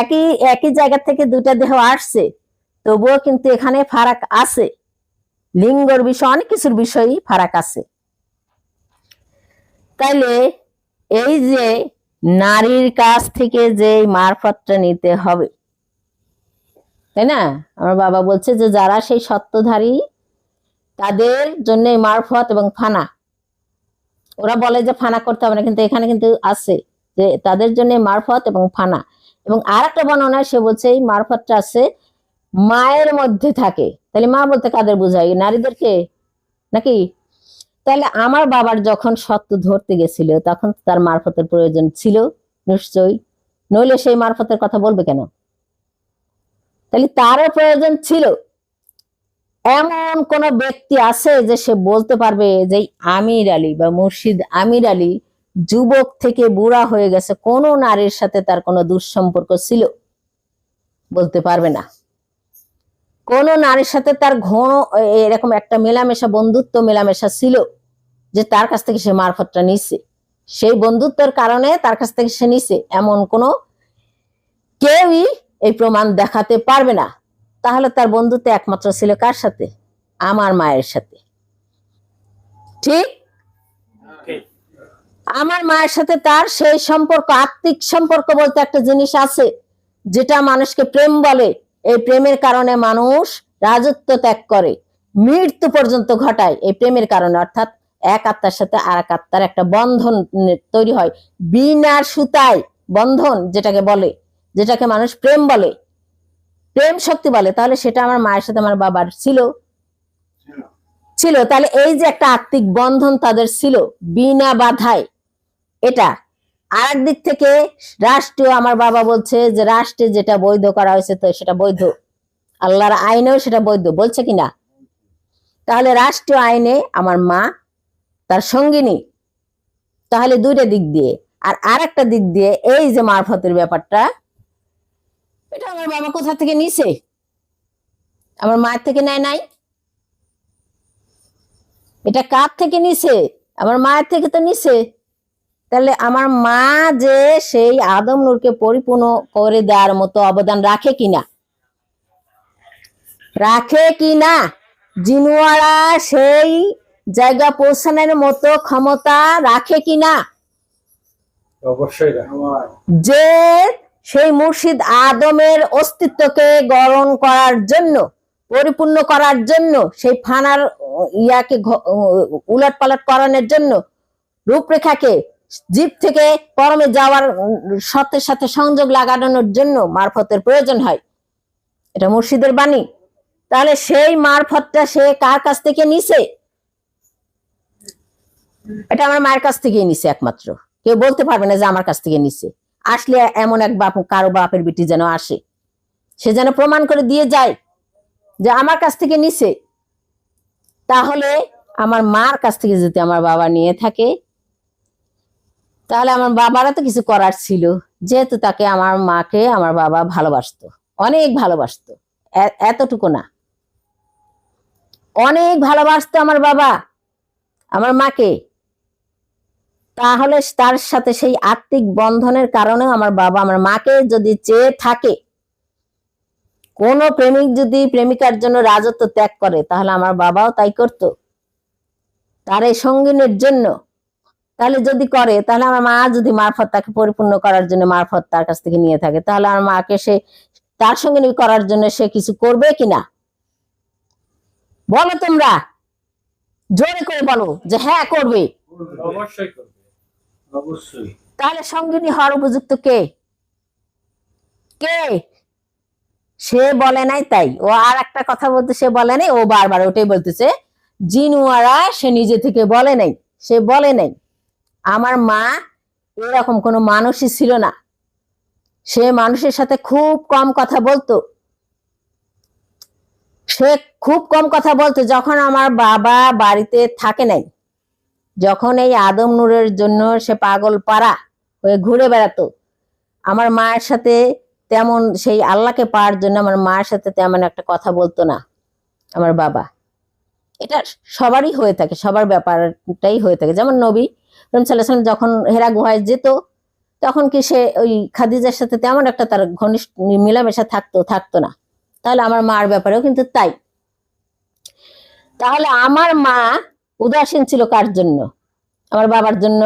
একই একই জায়গা থেকে দুইটা দেহ আসছে, তবুও কিন্তু এখানে ফারাক আছে। লিঙ্গর বিষয়, অনেক কিছুর বিষয়ই ফারাক আছে। তাইলে এই যে নারীর কাছ থেকে যে মারফতটা নিতে হবে, তাই না। আমার বাবা বলছে যে যারা সেই সত্যধারী, তাদের জন্য মারফত এবং ফানা। ওরা বলে যে ফানা করতে হবে না, কিন্তু এখানে কিন্তু আছে যে তাদের জন্য মারফত এবং ফানা। এবং আর একটা বর্ণনায় সে বলছে এই মারফতটা আছে মায়ের মধ্যে থাকে। তাহলে মা বলতে কাদের বোঝায়, নারীদেরকে নাকি। তাহলে আমার বাবার যখন সত্য ধরতে গেছিল, তখন তার মারফতের প্রয়োজন ছিল নিশ্চয়ই, নইলে সেই মারফতের কথা বলবে কেন। তাহলে তারও প্রয়োজন ছিল। এমন কোন ব্যক্তি আছে যে সে বলতে পারবে যে আমির আলী বা মুর্শিদ আমির আলী যুবক থেকে বুড়া হয়ে গেছে, কোন নারীর সাথে তার কোনো দুঃসম্পর্ক ছিল? বলতে পারবে না। কোন নারীর সাথে তার ঘন এরকম একটা মেলামেশা, বন্ধুত্ব মেলামেশা ছিল, যে তার কাছ থেকে সে মারফতটা নিছে, সেই বন্ধুত্বের কারণে তার কাছ থেকে সে নিছে, এমন কোনো কেউই এই প্রমাণ দেখাতে পারবে না। তাহলে তার বন্ধুত্ব একমাত্র ছিল কার সাথে? আমার মায়ের সাথে। ঠিক, আমার মায়ের সাথে তার সেই সম্পর্ক, আত্মিক সম্পর্ক বলতে একটা জিনিস আছে, যেটা মানুষকে প্রেম বলে। এই প্রেমের কারণে মানুষ রাজত্ব ত্যাগ করে, মৃত্যু পর্যন্ত ঘটায় এই প্রেমের কারণে। অর্থাৎ এক আত্মার সাথে আর এক আত্মার একটা বন্ধন তৈরি হয়, বিনা সুতায় বন্ধন, যেটাকে বলে, যেটাকে মানুষ প্রেম বলে, প্রেম শক্তি বলে। তাহলে সেটা আমার মায়ের সাথে আমার বাবার ছিল। তাহলে এই যে একটা আত্মিক বন্ধন তাদের ছিল বিনা বাধায়, এটা। আর একদিক থেকে রাষ্ট্রীয়, আমার বাবা বলছে যে রাষ্ট্রে যেটা বৈধ করা হয়েছে, তো সেটা বৈধ, আল্লাহর আইনেও সেটা বৈধ, বলছে কিনা। তাহলে রাষ্ট্রীয় আইনে আমার মা তার সঙ্গিনী। তাহলে দুইটা দিক দিয়ে। আর একটা দিক দিয়ে এই যে মারফতের ব্যাপারটা, এটা আমার বাবা কোথা থেকে নিছে? আমার মায়ের থেকে নেয় নাই। এটা কার থেকে নিছে? আমার মায়ের থেকে তো নিছে। তাহলে আমার মা যে সেই আদম নূরকে পরিপূর্ণ করে দেওয়ার মতো অবদান রাখে কিনা, রাখে কিনা, জিনুয়ারা সেই জায়গা পৌঁছানোর মতো ক্ষমতা রাখে কিনা, অবশ্যই যে সেই মুর্শিদ আদমের অস্তিত্বকে গ্রহণ করার জন্য, পরিপূর্ণ করার জন্য, সেই ফানার ইয়াকে উলট পালট করানোর জন্য, রূপরেখাকে জীব থেকে পরমে যাওয়ার সত্যের সাথে সংযোগ লাগানোর জন্য মারফতের প্রয়োজন হয়। এটা মুর্শিদের বাণী। তাহলে সেই মারফতটা সে কার কাছ থেকে নিছে? এটা আমার মায়ের কাছ থেকেই নিছে একমাত্র। কেউ বলতে পারবে না যে আমার কাছ থেকে নিছে। আসলে এমন এক বাপ, কারো বাপের বিটি যেন আসে, সে যেন প্রমাণ করে দিয়ে যায় যে আমার কাছ থেকে নিছে। তাহলে আমার মার কাছ থেকে যদি আমার বাবা নিয়ে থাকে, তাহলে আমার বাবারও তো কিছু করার ছিল, যেহেতু তাকে আমার মাকে আমার বাবা ভালোবাসতো, অনেক ভালোবাসতো, এতটুকু না, অনেক ভালোবাসতো আমার বাবা আমার মাকে। তাহলে তার সাথে সেই আত্মিক বন্ধনের কারণে আমার বাবা আমার মাকে যদি চেয়ে থাকে, কোন প্রেমিক যদি প্রেমিকার জন্য রাজত্ব ত্যাগ করে, তাহলে আমার বাবাও তাই করতো তার এই সঙ্গিনীর জন্য। তাহলে যদি করে, তাহলে আমার মা যদি মারফত তাকে পরিপূর্ণ করার জন্য মারফত তার কাছ থেকে নিয়ে থাকে, তাহলে আমার মাকে সে তার সঙ্গিনী করার জন্য সে কিছু করবে কিনা? বলো তোমরা, জোরে করে বলো যে হ্যাঁ করবে। অবশ্যই করবে। অবশ্যই। তাহলে সঙ্গিনী হওয়ার উপযুক্ত কে? কে? সে বলে নাই, তাই ও আর একটা কথা বলতে সে বলে নাই, ও বারবার ওটাই বলতেছে জিনুয়ারা, সে নিজে থেকে বলে নাই, সে বলে নাই। আমার মা এরকম কোনো মানুষই ছিল না, সে মানুষের সাথে খুব কম কথা বলতো, সে খুব কম কথা বলতো। যখন আমার বাবা বাড়িতে থাকে নাই, যখন এই আদম নূরের জন্য সে পাগল পাড়া হয়ে ঘুরে বেড়াতো, আমার মায়ের সাথে তেমন, সেই আল্লাহকে পাওয়ার জন্য আমার মায়ের সাথে তেমন একটা কথা বলতো না আমার বাবা। এটা সবারই হয়ে থাকে, সবার ব্যাপারটাই হয়ে থাকে। যেমন নবী রহিম সাল্লাল্লাহু আলাইহি ওয়াসাল্লাম যখন হেরা গুহায় যেত, তখন কি সে ওই খাদিজার সাথে তেমন একটা তার ঘনিষ্ঠ মেলামেশা থাকতো না। তাহলে আমার মার ব্যাপারেও কিন্তু তাই। তাহলে আমার মা উদাসীন ছিল কার জন্য? আমার বাবার জন্য।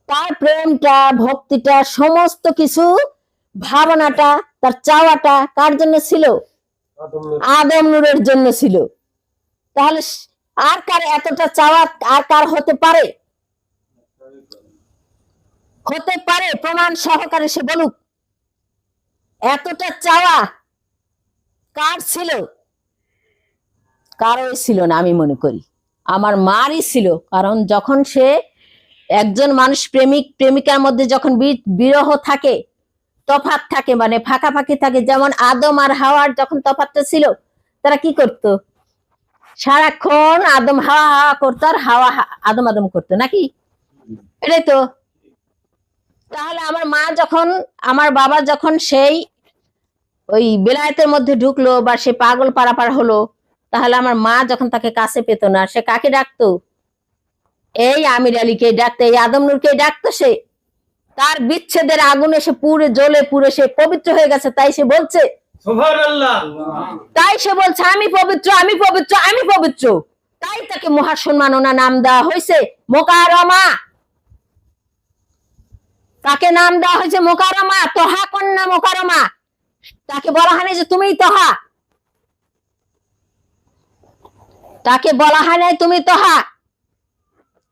তার প্রেমটা, ভক্তিটা, সমস্ত কিছু, ভাবনাটা, তার চাওয়াটা কার জন্য ছিল? আদম নূরের জন্য ছিল। তাহলে আর কার এতটা চাওয়া আর কার হতে পারে? হতে পারে প্রমাণ সহকারে সে বলুক। এতটা চাওয়া কার ছিল? কারোই ছিল না, আমি মনে করি আমার মারই ছিল। কারণ যখন সে একজন মানুষ প্রেমিক প্রেমিকার মধ্যে যখন বিরহ থাকে, তফাৎ থাকে, মানে ফাঁকাফাঁকি থাকে, যেমন আদম আর হাওয়ার যখন তফাৎটা ছিল, তারা কি করত? সারাক্ষণ আদম হাওয়া হাওয়া করতো, আর হাওয়া আদম আদম করতো, নাকি? এটাই তো। তাহলে আমার মা যখন, আমার বাবা যখন সেই ওই বেলায়েতের মধ্যে ঢুকলো বা সে পাগল পারাপার হলো, তাহলে আমার মা যখন তাকে কাছে পেত না, সে কাকে ডাকতো? এই আমির আলীকে ডাকতো, এই আদম নূরকে ডাকতো। সে তার বিচ্ছেদের আগুনে সে পুড়ে জ্বলে পুড়ে সে পবিত্র হয়ে গেছে, তাই সে বলছে সুবহানাল্লাহ, তাই সে বলছে আমি পবিত্র, আমি পবিত্র, আমি পবিত্র। তাই তাকে মহাসম্মাননা নাম দেওয়া হয়েছে মোকাররমা। তাকে নাম দেওয়া হয়েছে মোকাররমা, তোহা কন্যা মোকাররমা। তাকে বলা হয়নি যে তুমিই তোহা, তাকে বলা হয় নাই তুমি তোহা,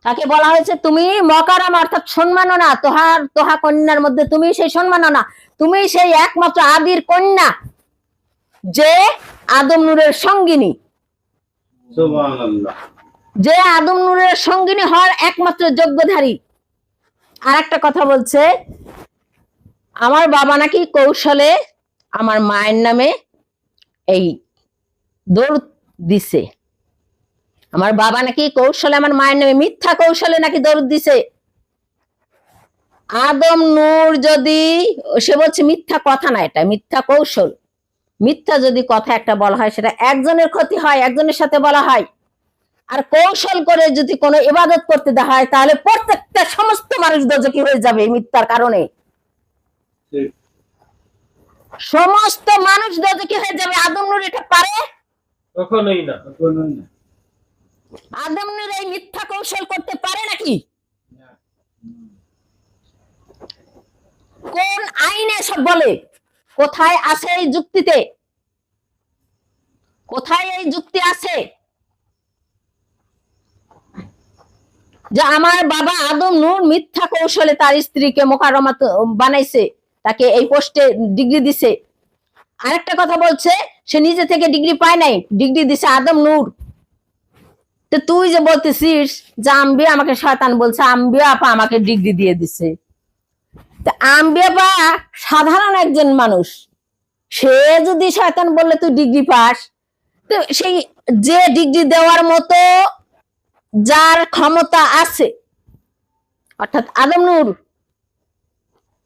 তাকে বলা হয়েছে তুমি মকাররমা, অর্থাৎ সম্মাননা। তোহা কন্যার মধ্যে তুমি সেই সম্মাননা, তুমি সেই একমাত্র আদির কন্যা, যে আদম নূরের সঙ্গিনী, সুবহানাল্লাহ, যে আদম নূরের সঙ্গিনী হওয়ার একমাত্র যোগ্যধারী। আর একটা কথা বলছে, আমার বাবা নাকি কৌশলে আমার মায়ের নামে এই দরুদ দিছে। আমার বাবা নাকি কৌশলে আমার মায়ের নামে, মিথ্যা কৌশলে নাকি দরুদ দিছে। আদম নূর যদি, সে বলছে মিথ্যা কথা না, এটা মিথ্যা কৌশল। মিথ্যা যদি কথা একটা বলা হয়, সেটা একজনের ক্ষতি হয়, একজনের সাথে বলা হয়। আর কৌশল করে যদি কোনো ইবাদত করতে দেওয়া হয়, তাহলে প্রত্যেকটা সমস্ত মানুষ দোজখী হয়ে যাবে এই মিথ্যার কারণে। সমস্ত মানুষ দোজখী হয়ে যাবে। আদম নূর এটা পারে? কখনোই না, কখনোই না। আদম নূর এই মিথ্যা কৌশল করতে পারে নাকি? কোন আইনে সব বলে? কোথায় আছে এই যুক্তিতে? কোথায় এই যুক্তি আছে যে আমার বাবা আদম নূর মিথ্যা কৌশলে তার স্ত্রীকে মোকাররমা বানাইছে, তাকে এই পোস্টে ডিগ্রি দিছে? আরেকটা কথা বলছে, সে নিজে থেকে ডিগ্রি পায় নাই, ডিগ্রি দিছে আদম নূর। তো তুই যে বলতেছিস যে আম্বিয়া আমাকে শয়তান বলছে, আম্বিয়া আপা আমাকে ডিগ্রি দিয়ে দিছে, আম্বিয়া আপা সাধারণ একজন মানুষ, সে যদি শয়তান বললে তুই ডিগ্রি পাস, তো সেই যে ডিগ্রি দেওয়ার মতো যার ক্ষমতা আছে, অর্থাৎ আদম নূর।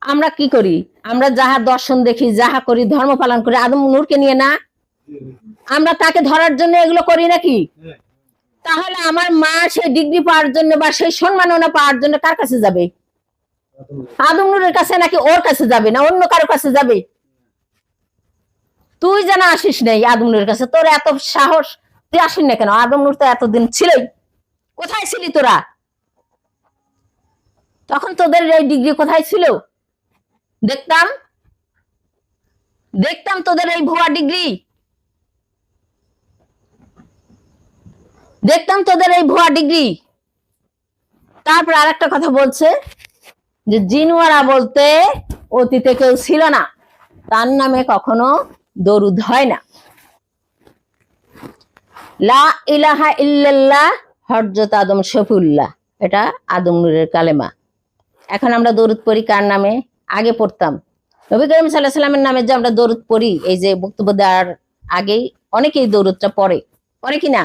আমরা কি করি? আমরা যাহা দর্শন দেখি, যাহা করি, ধর্ম পালন করি আদম নূরকে নিয়ে না? আমরা তাকে ধরার জন্য এগুলো করি নাকি? তাহলে আমার মা সেই ডিগ্রি পাওয়ার জন্য বা সেই সম্মাননা পাওয়ার জন্য কার কাছে যাবে? আদম নূরের কাছে নাকি ওর কাছে যাবে, না অন্য কারো কাছে যাবে? তুই যেন আসিস নাই আদম নূরের কাছে, তোর এত সাহস, তুই আসিস না কেন? আদম নূর তো এতদিন ছিলই, কোথায় ছিলি তোরা? তখন তোদের এই ডিগ্রি কোথায় ছিল? দেখতাম দেখতাম তোদের এই ভুয়া ডিগ্রি, দেখতাম তোদের এই ভুয়া ডিগ্রি। তারপর আরেকটা কথা বলছে যে জিনওয়ারা বলতে অতীতে কেউ ছিল না, তার নামে কখনো দরুদ হয় না। লা ইলাহা ইল্লাল্লাহ হযরত আদম শফিউল্লাহ, এটা আদম নূরের কালেমা। এখন আমরা দরুদ পড়ি কার নামে? আগে পড়তাম নবী করিম সাল্লাল্লাহু আলাইহি সাল্লামের নামে, যে আমরা দরুদ পড়ি, এই যে বক্তব্য দেওয়ার আগেই অনেকেই দরুদটা পড়ে, পড়ে কিনা?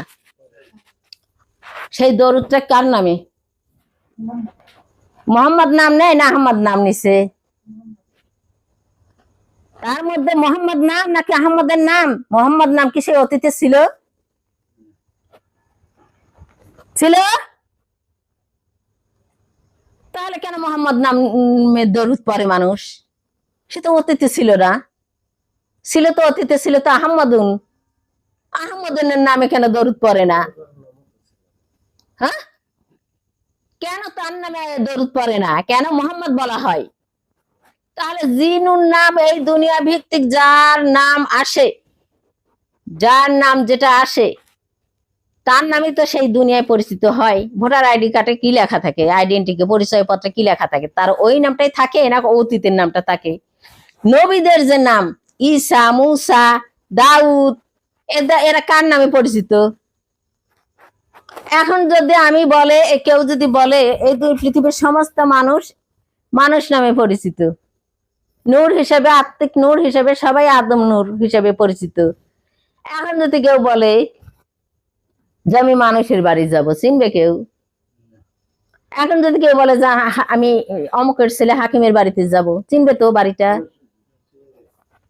সেই দরুদটা কার নামে? মোহাম্মদ নাম নেয় না আহমদ নাম নিছে? তার মধ্যে মোহাম্মদ নাম নাকি আহমদের নাম? মোহাম্মদ নাম কি সে অতীতে ছিল? ছিল? তাহলে কেন মোহাম্মদ নামে দরুদ পড়ে মানুষ? সে তো অতীতে ছিল না। ছিল তো অতীতে, ছিল তো আহমদুন। আহমদুনের নামে কেন দরুদ পড়ে না? হ্যাঁ, কেন তার নামে দরুদ পড়ে না? কেন মোহাম্মদ বলা হয়? তাহলে জিনুর নাম এই দুনিয়া ভিত্তিক যার নাম আসে, যার নাম যেটা আসে তার নামই তো সেই দুনিয়ায় পরিচিত হয়। ভোটার আইডি কার্ডে কি লেখা থাকে, আইডেন্টিটি পরিচয় পত্রে কি লেখা থাকে, তার ওই নামটাই থাকে না অতীতের নামটা থাকে? নবীদের যে নাম ঈসা, মুসা, দাউদ, এরা কার নামে পরিচিত? এখন যদি আমি বলে, কেউ যদি বলে এই দুই পৃথিবীর সমস্ত মানুষ মানুষ নামে পরিচিত, নূর হিসেবে, আত্মিক নূর হিসেবে সবাই আদম নূর হিসেবে পরিচিত। এখন যদি কেউ বলে যে আমি মানুষের বাড়ি যাব, চিনবে কেউ? এখন যদি কেউ বলে যে আমি অমুকের ছেলে হাকিমের বাড়িতে যাব, চিনবে তো বাড়িটা?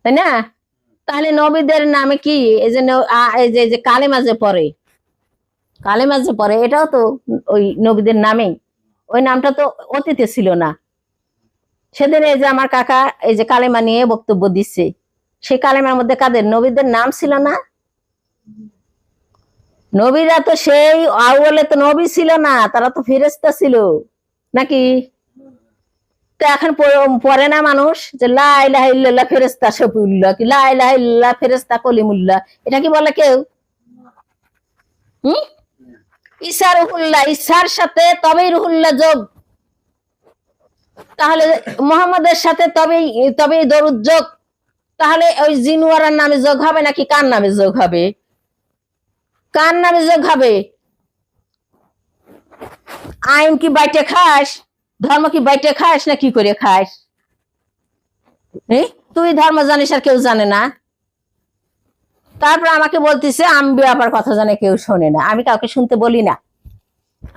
তাই না? তাহলে নবীদের নামে কি এই যে এই যে কালেমা যে পড়ে, কালেমা যে পড়ে এটাও তো ওই নবীদের নামেই। ওই নামটা তো অতীতে ছিল না। সেদিন এই যে আমার কাকা এই যে কালেমা নিয়ে বক্তব্য দিচ্ছে, সেই কালেমার মধ্যে কাদের? নবীদের নাম ছিল না। নবীরা তো সেই আউয়ালে তো নবী ছিল না, তারা তো ফেরেশতা ছিল নাকি? তো এখন পড়ে না মানুষ যে লা ইলাহা ইল্লাল্লাহ ফেরেশতা শফিউল্লাহ, কি লা ইলাহা ইল্লাল্লাহ ফেরেশতা কলিমুল্লাহ, এটা কি বলে কেউ? হুম, ঈসা রুহুল্লাহ, ঈসার সাথে তবেই রুহুল্লাহ যোগ, তাহলে মুহাম্মাদের সাথে তবেই দরুদ যোগ। তাহলে ওই জিনওয়ারার নামে যোগ হবে নাকি কার নামে যোগ হবে? কার নামে যোগ হবে? আইন কি বাইটে খাস? ধর্ম কি বাইটে খাস না কি করে খাস? তুই ধর্ম জানিস আর কেউ জানে না। তারপর আমাকে বলতেছে আমি ব্যাপার কথা জানে কেউ শোনে না, আমি কাউকে শুনতে বলি না।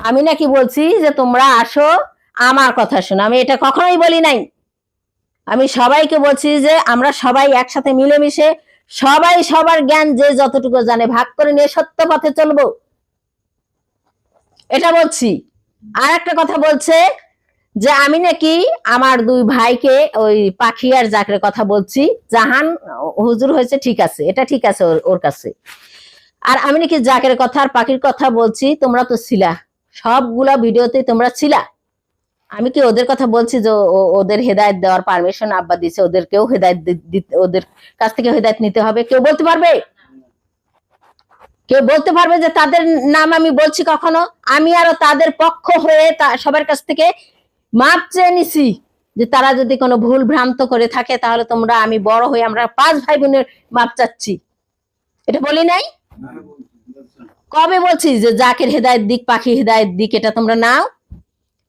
আমি নাকি বলছি যে তোমরা আসো আমার কথা শোনো, আমি এটা কখনোই বলি নাই। আমি সবাইকে বলছি যে আমরা সবাই একসাথে মিলেমিশে সবাই সবার জ্ঞান যে যতটুকু জানে ভাগ করে নিয়ে সত্য পথে চলবো, এটা বলছি। আর একটা কথা বলছে যে আমি নাকি আমার দুই ভাইকে ওই পাখি আর জাকের কথা বলছি, জাহান হুজুর হয়েছে, ঠিক আছে, এটা ঠিক আছে ওর কাছে। আর আমি নাকি জাকের কথা আর পাখির কথা বলছি, তোমরা তো ছিলা, সবগুলা ভিডিওতে তোমরা ছিলা। আমি কি ওদের কথা বলছি যে ওদের হেদায়েত দেওয়ার পারমিশন আব্বা দিছে, ওদেরকেও হেদায়েত ওদের কাছ থেকে হেদায়েত নিতে হবে? কেউ বলতে পারবে? কেউ বলতে পারবে যে তাদের নাম আমি বলছি কখনো? আমি আরো তাদের পক্ষ হয়ে সবার কাছ থেকে মাপ চেয়ে নিছি যে তারা যদি কোনো ভুল ভ্রান্ত করে থাকে তাহলে তোমরা, আমি বড় হয়ে আমরা 5 ভাই বোনের মাপ চাচ্ছি, এটা বলি নাই? কবে বলছি যে জাকের হেদায়েত দিক, পাখি হেদায়েত দিক, এটা তোমরা নাও?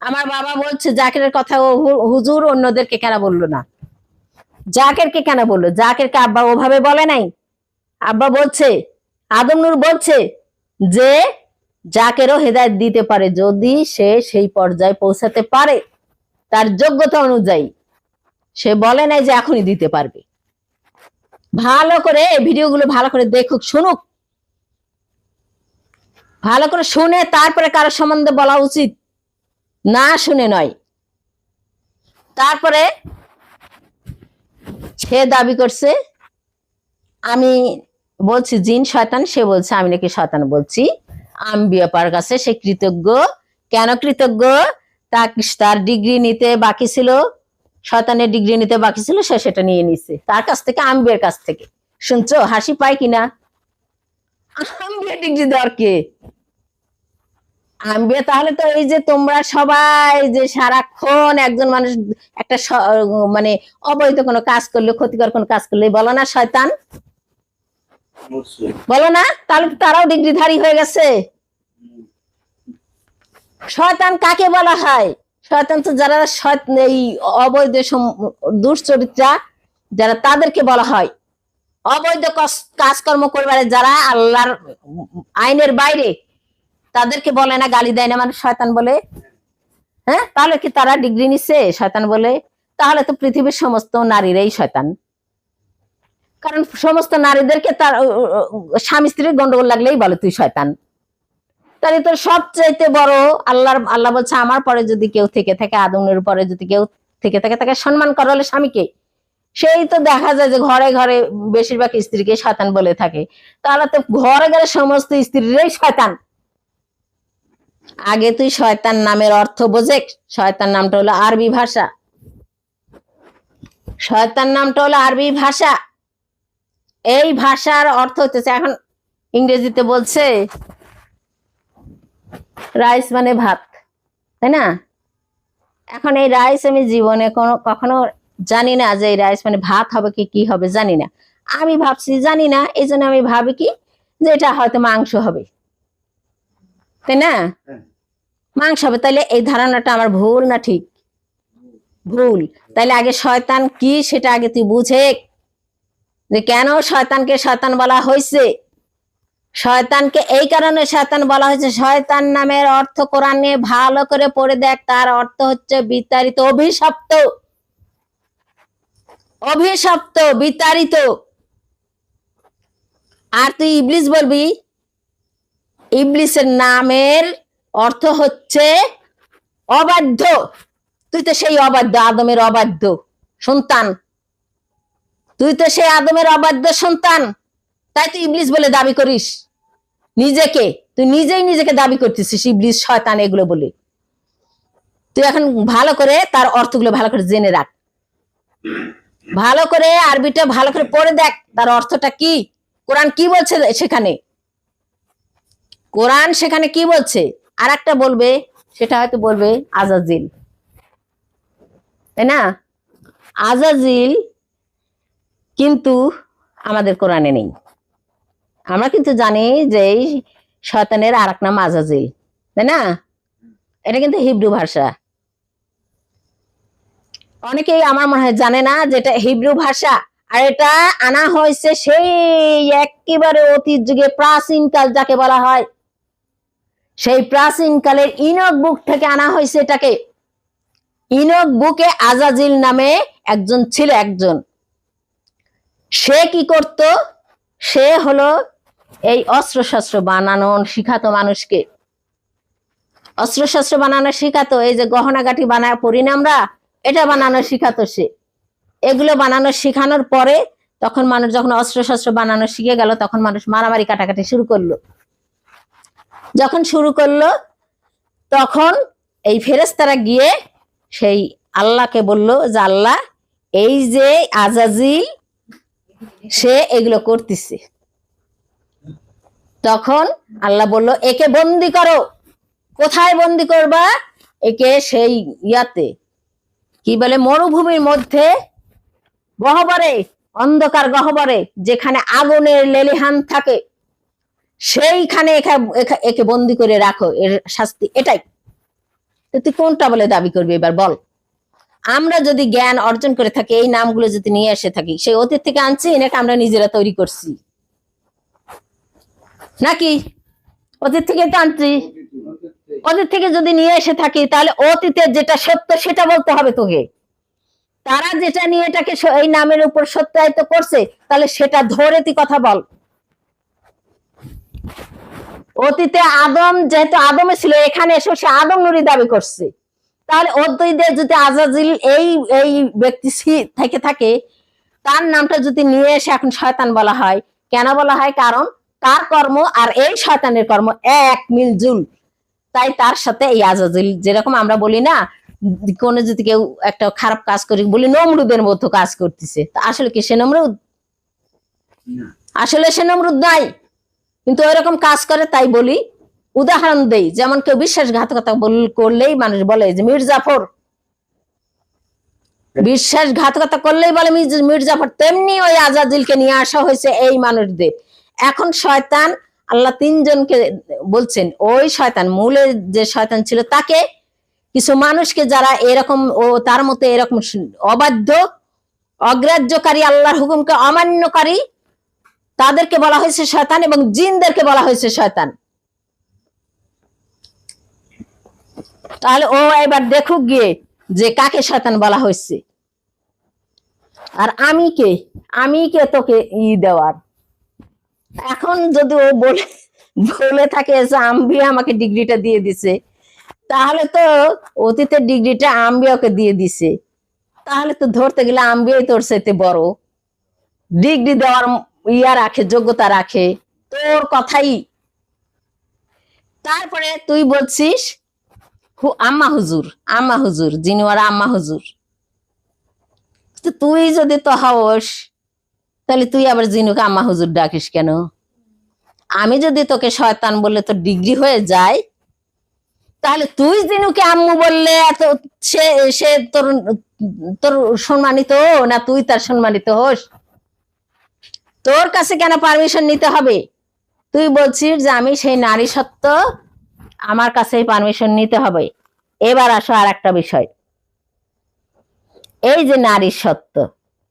আমার বাবা বলছে জাকেরের কথা হুজুর অন্যদেরকে কেন বললো না? জাকেরকে কেন বললো? জাকেরকে আব্বা ওভাবে বলে নাই। আব্বা বলছে, আদম নূর বলছে যে যাকেরও হেদায়েত দিতে পারে যদি সে সেই পর্যায়ে পৌঁছাতে পারে তার যোগ্যতা অনুযায়ী। সে বলে নাই যে এখনই দিতে পারবে। ভালো করে এই ভিডিওগুলো ভালো করে দেখুক, শুনুক, ভালো করে শুনে তারপরে কারো সম্বন্ধে বলা উচিত, না শুনে নয়। তারপরে সে দাবি করছে আমি বলছি জিন শয়তান, সে বলছে আমি নাকি শয়তান বলছি। আম্বিয়া পার কাছে সে কৃতজ্ঞ। কেন কৃতজ্ঞ? তার ডিগ্রি নিতে বাকি ছিল, শয়তানের ডিগ্রি নিতে বাকি ছিল, সে সেটা নিয়ে নিছে তার কাছ থেকে, আম্বিয়ার কাছ থেকে। শুনছো হাসি পায় কিনা? আম্বিয়া ডিগ্রি দেওয়ার কে? আম্বিয়া তাহলে তো এই যে তোমরা সবাই যে সারাক্ষণ একজন মানুষ একটা মানে অবৈধ কোনো কাজ করলে, ক্ষতিকর কোনো কাজ করলে বলো না শয়তান, বলো না? তাহলে তারাও ডিগ্রিধারী হয়ে গেছে। শয়তান কাকে বলা হয়? শয়তান তো যারা এই অবৈধ দুশ্চরিত্রা যারা, তাদেরকে বলা হয়। অবৈধ কাজকর্ম করবারে যারা আল্লাহর আইনের বাইরে, তাদেরকে বলে না, গালি দেয় না মানুষ শয়তান বলে? হ্যাঁ, তাহলে কি তারা ডিগ্রি নিচ্ছে শয়তান বলে? তাহলে তো পৃথিবীর সমস্ত নারীরাই শয়তান। কারণ সমস্ত নারীদেরকে তার স্বামী স্ত্রীর গন্ডগোল লাগলেই বলে তুই শয়তান। তাহলে তোর সবচাইতে বড় আল্লাহ বলছে আমার পরে যদি কেউ থেকে থাকে, আদমের পরে যদি কেউ থেকে থাকে, তাকে সম্মান করা হলে স্বামীকে। সেই তো দেখা যায় যে ঘরে ঘরে বেশিরভাগ স্ত্রীকে শয়তান বলে থাকে। তাহলে তো ঘরে ঘরে সমস্ত স্ত্রীরাই শয়তান। আগে তুই শয়তান নামের অর্থ বোঝে। শয়তান নামটা হলো আরবি ভাষা। শয়তান নামটা হলো আরবি ভাষা। এই ভাষার অর্থ হচ্ছে, এখন ইংরেজিতে বলছে রাইস মানে ভাত, তাই না? এখন এই রাইস আমি জীবনে কখনো জানি না যে এই রাইস মানে ভাত হবে কি হবে, জানি না। আমি ভাবছি জানি না, এই জন্য আমি ভাবি কি যে এটা হয়তো মাংস হবে, তাই না? মাংস হবে। তাইলে এই ধারণাটা আমার ভুল না ঠিক? ভুল। তাইলে আগে শয়তান কি সেটা আগে তুই বুঝে, যে কেন শয়তানকে শয়তান বলা হয়েছে। শয়তানকে এই কারণে শয়তান বলা হয়েছে, শয়তান নামের অর্থ কোরআনে ভালো করে পড়ে দেখ। তার অর্থ হচ্ছে বিতাড়িত, অভিশপ্ত, অভিশপ্ত, বিতাড়িত। আর তুই ইবলিস বলবি, ইবলিসের নামের অর্থ হচ্ছে অবাধ্য। তুই তো সেই অবাধ্য, আদমের অবাধ্য সন্তান। তুই তো সেই আদমের অবাধ্য সন্তান, তাই তুই ইবলিস বলে দাবি করিস নিজেকে। তুই নিজেই নিজেকে দাবি করতেছিস ইবলিস, শয়তান, এগুলো বলে। তুই এখন ভালো করে তার অর্থগুলো ভালো করে জেনে রাখ, ভালো করে আরবিটা ভালো করে পড়ে দেখ তার অর্থটা কি। কোরআন কি বলছে সেখানে, কোরআন সেখানে কি বলছে। আর একটা বলবে, সেটা হয়তো বলবে আজাজিল, তাই না? আজাজিল কিন্তু আমাদের কোরআনে নেই। আমরা কিন্তু জানি যে শয়তানের আর এক নাম আজাজিল, তাই না? এটা কিন্তু হিব্রু ভাষা। অনেকেই আমার মনে হয় জানে না যে এটা হিব্রু ভাষা। আর এটা আনা হয়েছে সেই একেবারে অতীত যুগে, প্রাচীন কাল যাকে বলা হয়, সেই প্রাচীন কালের ইনক বুক থেকে আনা হয়েছে এটাকে। ইনক বুকে আজাজিল নামে একজন ছিল, একজন। সে কি করত? সে হলো এই অস্ত্রশস্ত্র বানানো শিখাতো মানুষকে। অস্ত্রশস্ত্র বানানো শিখাতো। এই যে গহনাগাটি বানায় পড়ি না আমরা, এটা বানানো শিখাতো সে। এগুলো বানানো শিখানোর পরে তখন মানুষ যখন অস্ত্রশস্ত্র বানানো শিখে গেল, তখন মানুষ মারামারি কাটাকাটি শুরু করলো। যখন শুরু করলো, তখন এই ফেরেশতারা গিয়ে সেই আল্লাহকে বলল যে আল্লাহ, এই যে আজাজিল সে এগুলো করতেছে। তখন আল্লাহ বলল একে বন্দি করো। কোথায় বন্দি করবা? একে সেই ইয়াতে, কি বলে, মরুভূমির মধ্যে গহ্বরে, অন্ধকার গহ্বরে, যেখানে আগুনের লেলিহান থাকে, সেইখানে একে বন্দি করে রাখো। এর শাস্তি এটাই। তুই কোনটা বলে দাবি করবি এবার বল? আমরা যদি জ্ঞান অর্জন করে থাকি, এই নামগুলো যদি নিয়ে এসে থাকি, সেই অতীত থেকে আনছি নাকি আমরা নিজেরা তৈরি করছি নাকি? অতীত থেকে তো আনছি। অতীত থেকে যদি নিয়ে এসে থাকি তাহলে অতীতের যেটা সত্য সেটা বলতে হবে তোকে। তারা যেটা নিয়ে এটাকে এই নামের উপর সত্যায়িত করছে তাহলে সেটা ধরে তুই কথা বল। অতীতে আদম, যেহেতু আদমে ছিল, এখানে এসে সে আদম নুরি দাবি করছে, তাহলে অদ্বৈতের যদি আজাজিল এই এই ব্যক্তি থেকে থাকে, তার নামটা যদি নিয়ে এসে এখন শয়তান বলা হয়, কেন বলা হয়? কারণ তার কর্ম আর এই শয়তানের কর্ম এক, মিলজুল। তাই তার সাথে এই আজাজিল, যেরকম আমরা বলি না, কোন যদি কেউ একটা খারাপ কাজ করি বলি নমরুদের মতো কাজ করতেছে, তা আসলে কি সে নমরুদ? আসলে সে নমরুদ নাই, কিন্তু ওইরকম কাজ করে, তাই বলি। উদাহরণ দেই, যেমন কেউ বিশ্বাসঘাতকতা করলেই মানুষ বলে যে মির্জাফর, বিশ্বাসঘাতকতা করলেই বলে মির্জাফর, তেমনি ওই আজাজিলকে নিয়ে আসা হয়েছে এই মানুষদের। এখন শয়তান, আল্লাহ তিনজনকে বলছেন, ওই শয়তান মূলে যে শয়তান ছিল তাকে, কিছু মানুষকে যারা এরকম ও তার মতো এরকম অবাধ্য, অগ্রাহ্যকারী, আল্লাহর হুকুমকে অমান্যকারী, তাদেরকে বলা হয়েছে শয়তান, এবং জিনদেরকে বলা হয়েছে শয়তান। তাহলে ও এবার দেখুক গিয়ে যে কাকে শয়তান বলা হয়েছে। আর আমি কে? আমি কে তোকে দেওয়ার? এখন যদি ও বলে থাকে যে আম্বিয়া আমাকে ডিগ্রিটা দিয়ে দিছে, তাহলে তো অতীতের ডিগ্রিটা আম্বিয়াকে দিয়ে দিছে, তাহলে তো ধরতে গেলে আম্বিয়াই তোর চাইতে বড়, ডিগ্রি দেওয়ার রাখে, যোগ্যতা রাখে, তোর কথাই। তারপরে তুই বলছিস আম্মা হুজুর, আম্মা হুজুর, যিনি ওরা আম্মা হুজুর। তুই যদি তো হস, তাহলে তুই আবার জিনুকে আম্মা হুজুর ডাকিস কেন? আমি যদি তোকে শয়তান বললে তোর ডিগ্রি হয়ে যায়, তাহলে তুই জিনুকে আম্মু বললে এত সে সে তোর তোর সম্মানিত না তুই তার সম্মানিত হোস? তোর কাছে কেন পারমিশন নিতে হবে? তুই বলছিস যে আমি সেই নারী সত্য, আমার কাছেই পারমিশন নিতে হবে। এবার আসো আর একটা বিষয়, এই যে নারী সত্য,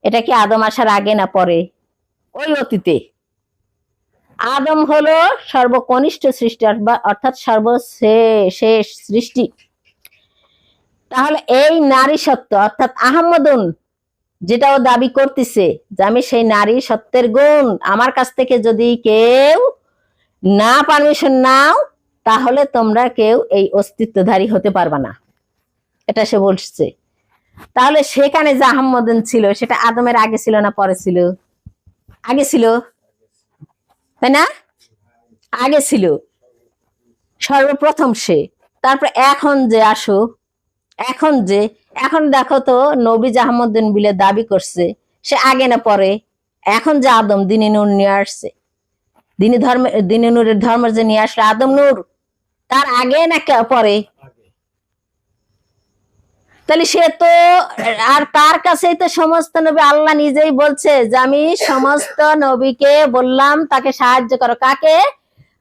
এটা কি আদম আসার আগে না পরে? ওই অতীতে। আদম হলো সর্বকনিষ্ঠ সৃষ্টি, অর্থাৎ সর্বশেষ সৃষ্টি। তাহলে এই নারী সত্য অর্থাৎ আহম্মদুন, যেটা ও দাবি করতেছে যে আমি সেই নারী সত্যের গুণ, আমার কাছ থেকে যদি কেউ না পারমিশন নাও, তাহলে তোমরা কেউ এই অস্তিত্বধারী হতে পারবা না, এটা সে বলছে। তাহলে সেখানে যে আহম্মদুন ছিল, সেটা আদমের আগে ছিল না পরে ছিল? আগে ছিল, তাই না? আগে ছিল, সর্বপ্রথম সে। তারপর এখন যে আসো, এখন দেখো তো নবী আহমদ্দিন বিলে দাবি করছে, সে আগে না পরে? এখন যে আদম দিনী নূর নিয়ে আসছে, দিনী নূরের ধর্ম যে নিয়ে আসলো আদম নূর, তার আগে না পরে? তাহলে সে তো, আর তার কাছেই তো সমস্ত নবী, আল্লাহ নিজেই বলছে যে আমি সমস্ত নবীকে বললাম তাকে সাহায্য করো। কাকে?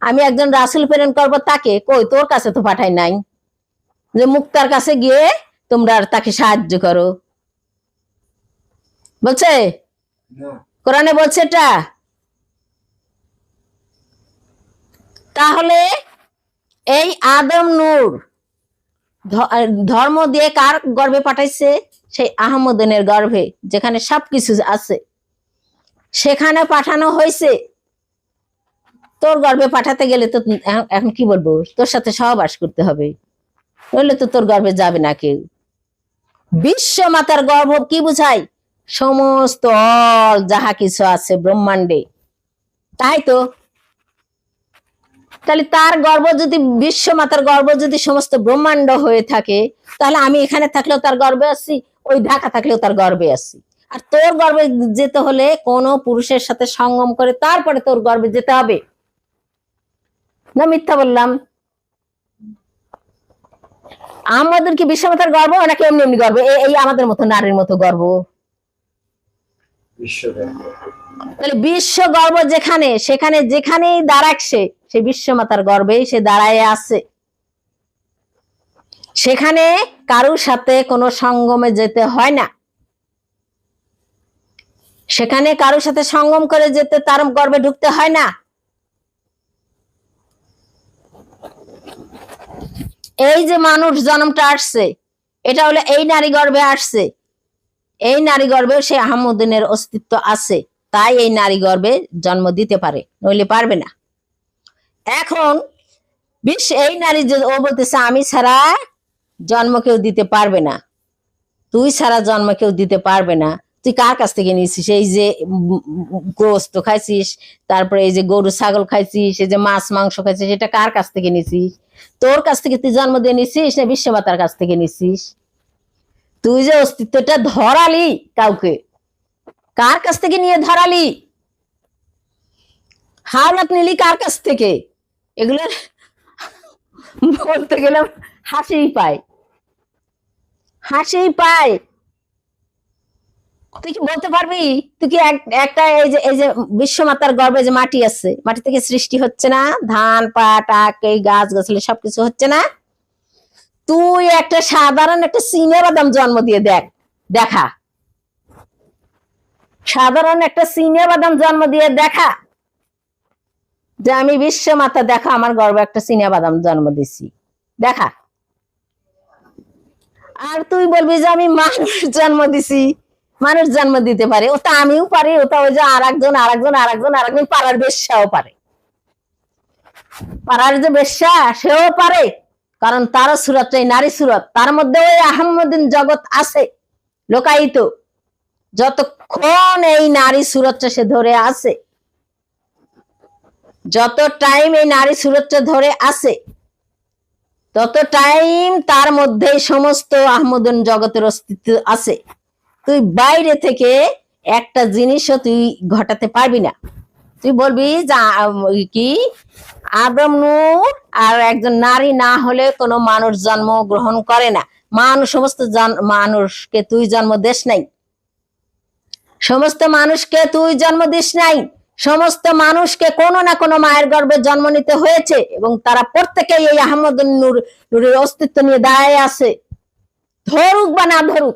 আমি একজন রাসূল প্রেরণ করবো, তাকে। কই, তোর কাছে তো পাঠাই নাই যে মুক্তার কাছে গিয়ে তোমরা তাকে সাহায্য করো, বলছে? কোরআনে বলছে এটা? তাহলে এই আদম নূর ধর্ম দিয়ে কার গর্ভে পাঠাইছে? সেই আহমদিনের গর্ভে, যেখানে সবকিছু আছে, সেখানে পাঠানো হয়েছে। তোর গর্ভে পাঠাতে গেলে তো এখন কি বলবো, তোর সাথে সহবাস করতে হবে, নইলে তো তোর গর্ভে যাবে না কেউ। বিশ্ব মাতার গর্ভ কি বুঝায়? সমস্ত যাহা কিছু আছে ব্রহ্মাণ্ডে, তাই তো। তাহলে তার গর্ভ যদি, বিশ্ব মাতার গর্ভ যদি সমস্ত ব্রহ্মাণ্ড হয়ে থাকে, তাহলে আমি এখানে থাকলেও তার গর্ভে আছি, ওই ঢাকা থাকলেও তার গর্ভে আছি। আর তোর গর্ভে যেতে হলে কোন পুরুষের সাথে সঙ্গম করে তারপরে তোর গর্ভে যেতে হবে, না মিথ্যা বললাম? আমাদের কি বিশ্বমাতার গর্ব নাকি এমনি এমনি গর্ব, এই আমাদের মতো নারীর মতো গর্ব? তাহলে বিশ্ব গর্ব যেখানে, সেখানে যেখানেই দাঁড়াচ্ছে সে বিশ্বমাতার গর্বেই সে দাঁড়ায় আছে। সেখানে কারুর সাথে কোনো সঙ্গমে যেতে হয় না, সেখানে কারুর সাথে সঙ্গম করে যেতে তার গর্ভে ঢুকতে হয় না। এই যে মানুষ জন্মটা আসছে, এটা হলো এই নারী গর্ভে আসছে, এই নারী গর্ভেও সে আহমুদ্দিনের অস্তিত্ব আছে, তাই এই নারী গর্ভে জন্ম দিতে পারে, নইলে পারবে না। এখন এই নারী যে ও বলতেছে আমি ছাড়া জন্ম কেউ দিতে পারবে না, তুই ছাড়া জন্ম কেউ দিতে পারবে না, তুই কার কাছ থেকে নিয়েছিস? এই যে গোস্ত খাইছিস, তারপরে এই যে গরু ছাগল খাইছিস, এই যে মাছ মাংস খাইছিস, এটা কার কাছ থেকে নিছিস? তোর কাছ থেকে তুই জন্ম দিয়ে নিছিস না বিশ্বমাতার কাছ থেকে নিছিস? তুই যে অস্তিত্বটা ধরালি কাউকে, কার কাছ থেকে নিয়ে ধরালি? হাওলাত নিলি কার কাছ থেকে? এগুলো বলতে গেলে হাসিই পায়, হাসিই পায়। তুই কি বলতে পারবি? তুই কি একটা এই যে বিশ্বমাতার গর্ভে যে মাটি আছে, মাটি থেকে সৃষ্টি হচ্ছে না? ধান পাট আখ এই গাছ গাছালি সবকিছু হচ্ছে না? তুই একটা সাধারণ একটা চীনা বাদাম জন্ম দিয়ে দেখা, সাধারণ একটা চীনা বাদাম জন্ম দিয়ে দেখা যে আমি বিশ্বমাতা, দেখা আমার গর্ভে একটা চীনা বাদাম জন্ম দিছি, দেখা। আর তুই বলবি যে আমি মানুষ জন্ম দিছি, মানুষ জন্ম দিতে পারে, ওটা আমিও পারি, ওটা ওই যে আরেকজন পাড়ার বেশ্যাও পারে, পাড়ার যে বেশ্যা সেও পারে, কারণ তারও সুরতটাই নারী সুরত, তার মধ্যে ওই আহমদিন জগৎ আছে লোকায়িত। যতক্ষণ এই নারী সুরতটা সে ধরে আছে, যত টাইম এই নারী সুরতটা ধরে আছে, তত টাইম তার মধ্যে সমস্ত আহমদিন জগতের অস্তিত্ব আছে। তুই বাইরে থেকে একটা জিনিসও তুই ঘটাতে পারবি না। তুই বলবি কি আদম নূর আর একজন নারী না হলে কোনো মানুষ জন্ম গ্রহণ করে না। সমস্ত মানুষকে তুই জন্ম দিস নাই, সমস্ত মানুষকে তুই জন্ম দিস নাই, সমস্ত মানুষকে কোনো না কোনো মায়ের গর্ভে জন্ম নিতে হয়েছে, এবং তারা প্রত্যেকেই এই আহমদ নূরের অস্তিত্ব নিয়ে দাঁড়ায় আছে, ধরুক বা না ধরুক।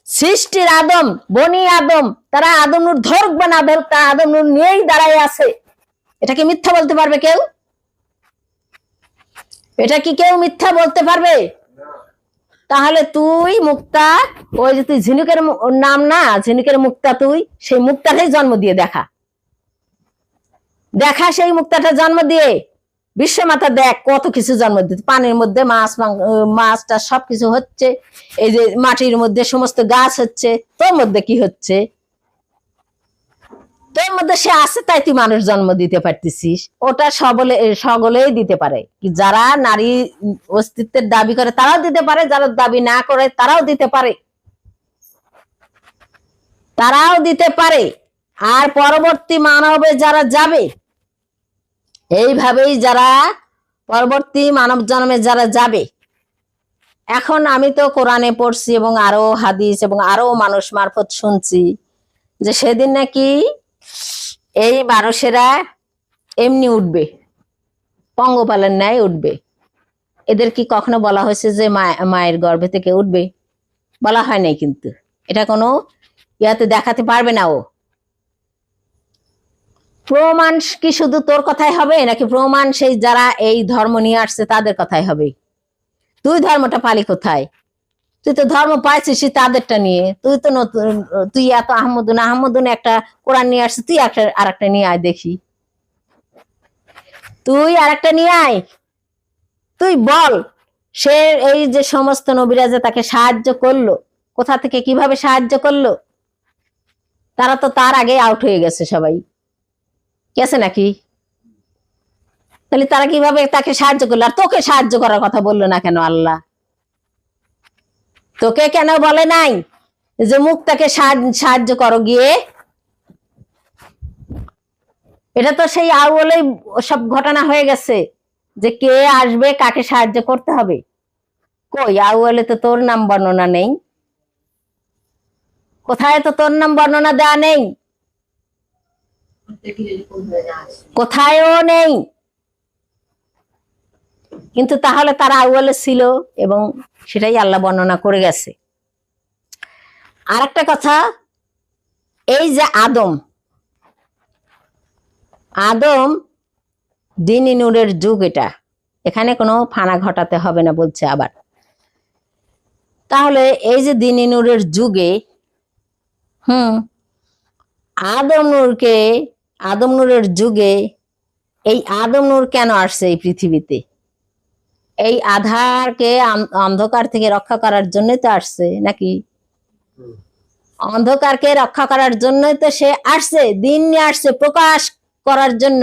সৃষ্টির আদম বনি আদম, তারা আদম নূর ধরুক বা না ধরুক, তারা আদম নূর নিয়েই দাঁড়ায় আছে। এটা কি মিথ্যা বলতে পারবে কেউ? এটা কি কেউ মিথ্যা বলতে পারবে? তাহলে তুই মুক্তা, ওই যে তুই ঝিনুকের নাম না, ঝিনুকের মুক্তা, তুই সেই মুক্তাটাই জন্ম দিয়ে দেখা, দেখা সেই মুক্তাটা জন্ম দিয়ে বিশ্বমাতা দেখ কত কিছু জন্ম দিতে, পানির মধ্যে মাছটা সবকিছু হচ্ছে, এই যে মাটির মধ্যে সমস্ত গাছ হচ্ছে, তোর মধ্যে কি হচ্ছে? তোর মধ্যে সে আছে তাই তুই মানুষ জন্ম দিতে পারতেছিস। ওটা সকলেই দিতে পারে, যারা নারী অস্তিত্বের দাবি করে তারাও দিতে পারে, যারা দাবি না করে তারাও দিতে পারে, তারাও দিতে পারে। আর পরবর্তী মানবে যারা যাবে, এইভাবেই যারা পরবর্তী মানব জন্মে যারা যাবে, এখন আমি তো কোরআনে পড়ছি এবং আরো হাদিস এবং আরো মানুষ মারফত শুনছি যে সেদিন নাকি এই মানুষেরা এমনি উঠবে, পঙ্গপালের ন্যায় উঠবে। এদের কি কখনো বলা হয়েছে যে মায়ের গর্ভে থেকে উঠবে? বলা হয় নাই, কিন্তু এটা কোনো ইয়াতে দেখাতে পারবে না ও। প্রমাণ কি শুধু তোর কথাই হবে, নাকি প্রমাণ সেই যারা এই ধর্ম নিয়ে আসছে তাদের কথাই হবে? তুই ধর্মটা পালি কোথায়? তুই তো ধর্ম পাইছিস তাদেরটা নিয়ে, তুই তো নতুন, তুই এত আহমদুন একটা কোরআন নিয়ে আসছিস, তুই আর একটা নিয়ে আয় দেখি, তুই আর একটা নিয়ে আয়, তুই বল সে এই যে সমস্ত নবীরা যে তাকে সাহায্য করলো, কোথা থেকে কিভাবে সাহায্য করলো? তারা তো তার আগে আউট হয়ে গেছে, সবাই গেছে নাকি? তাহলে তারা কিভাবে তাকে সাহায্য করলো? আর তোকে সাহায্য করার কথা বললো না কেন আল্লাহ? তোকে কেন বলে নাই যে মুক্তাকে সাহায্য করো গিয়ে? এটা তো সেই আউলেই সব ঘটনা হয়ে গেছে যে কে আসবে, কাকে সাহায্য করতে হবে। কই আউলে তো তোর নাম বর্ণনা নেই, কোথায় তো তোর নাম বর্ণনা দেওয়া নেই, কোথায়ও নেই। কিন্তু তাহলে তারা আউয়ালে ছিল এবং সেটাই আল্লাহ বর্ণনা করে গেছে। আর একটা কথা, এই যে আদম দিনী নূরের যুগ, এটা এখানে কোনো ফানা ঘটাতে হবে না বলছে আবার। তাহলে এই যে দিন নূরের যুগে আদম নূরকে, আদম নূরের যুগে এই আদম নূর কেন আসছে এই পৃথিবীতে? এই আধারকে অন্ধকার থেকে রক্ষা করার জন্যই তো আসছে নাকি? অন্ধকারকে রক্ষা করার জন্যই তো সে আসছে, দিন নিয়ে আসছে প্রকাশ করার জন্য,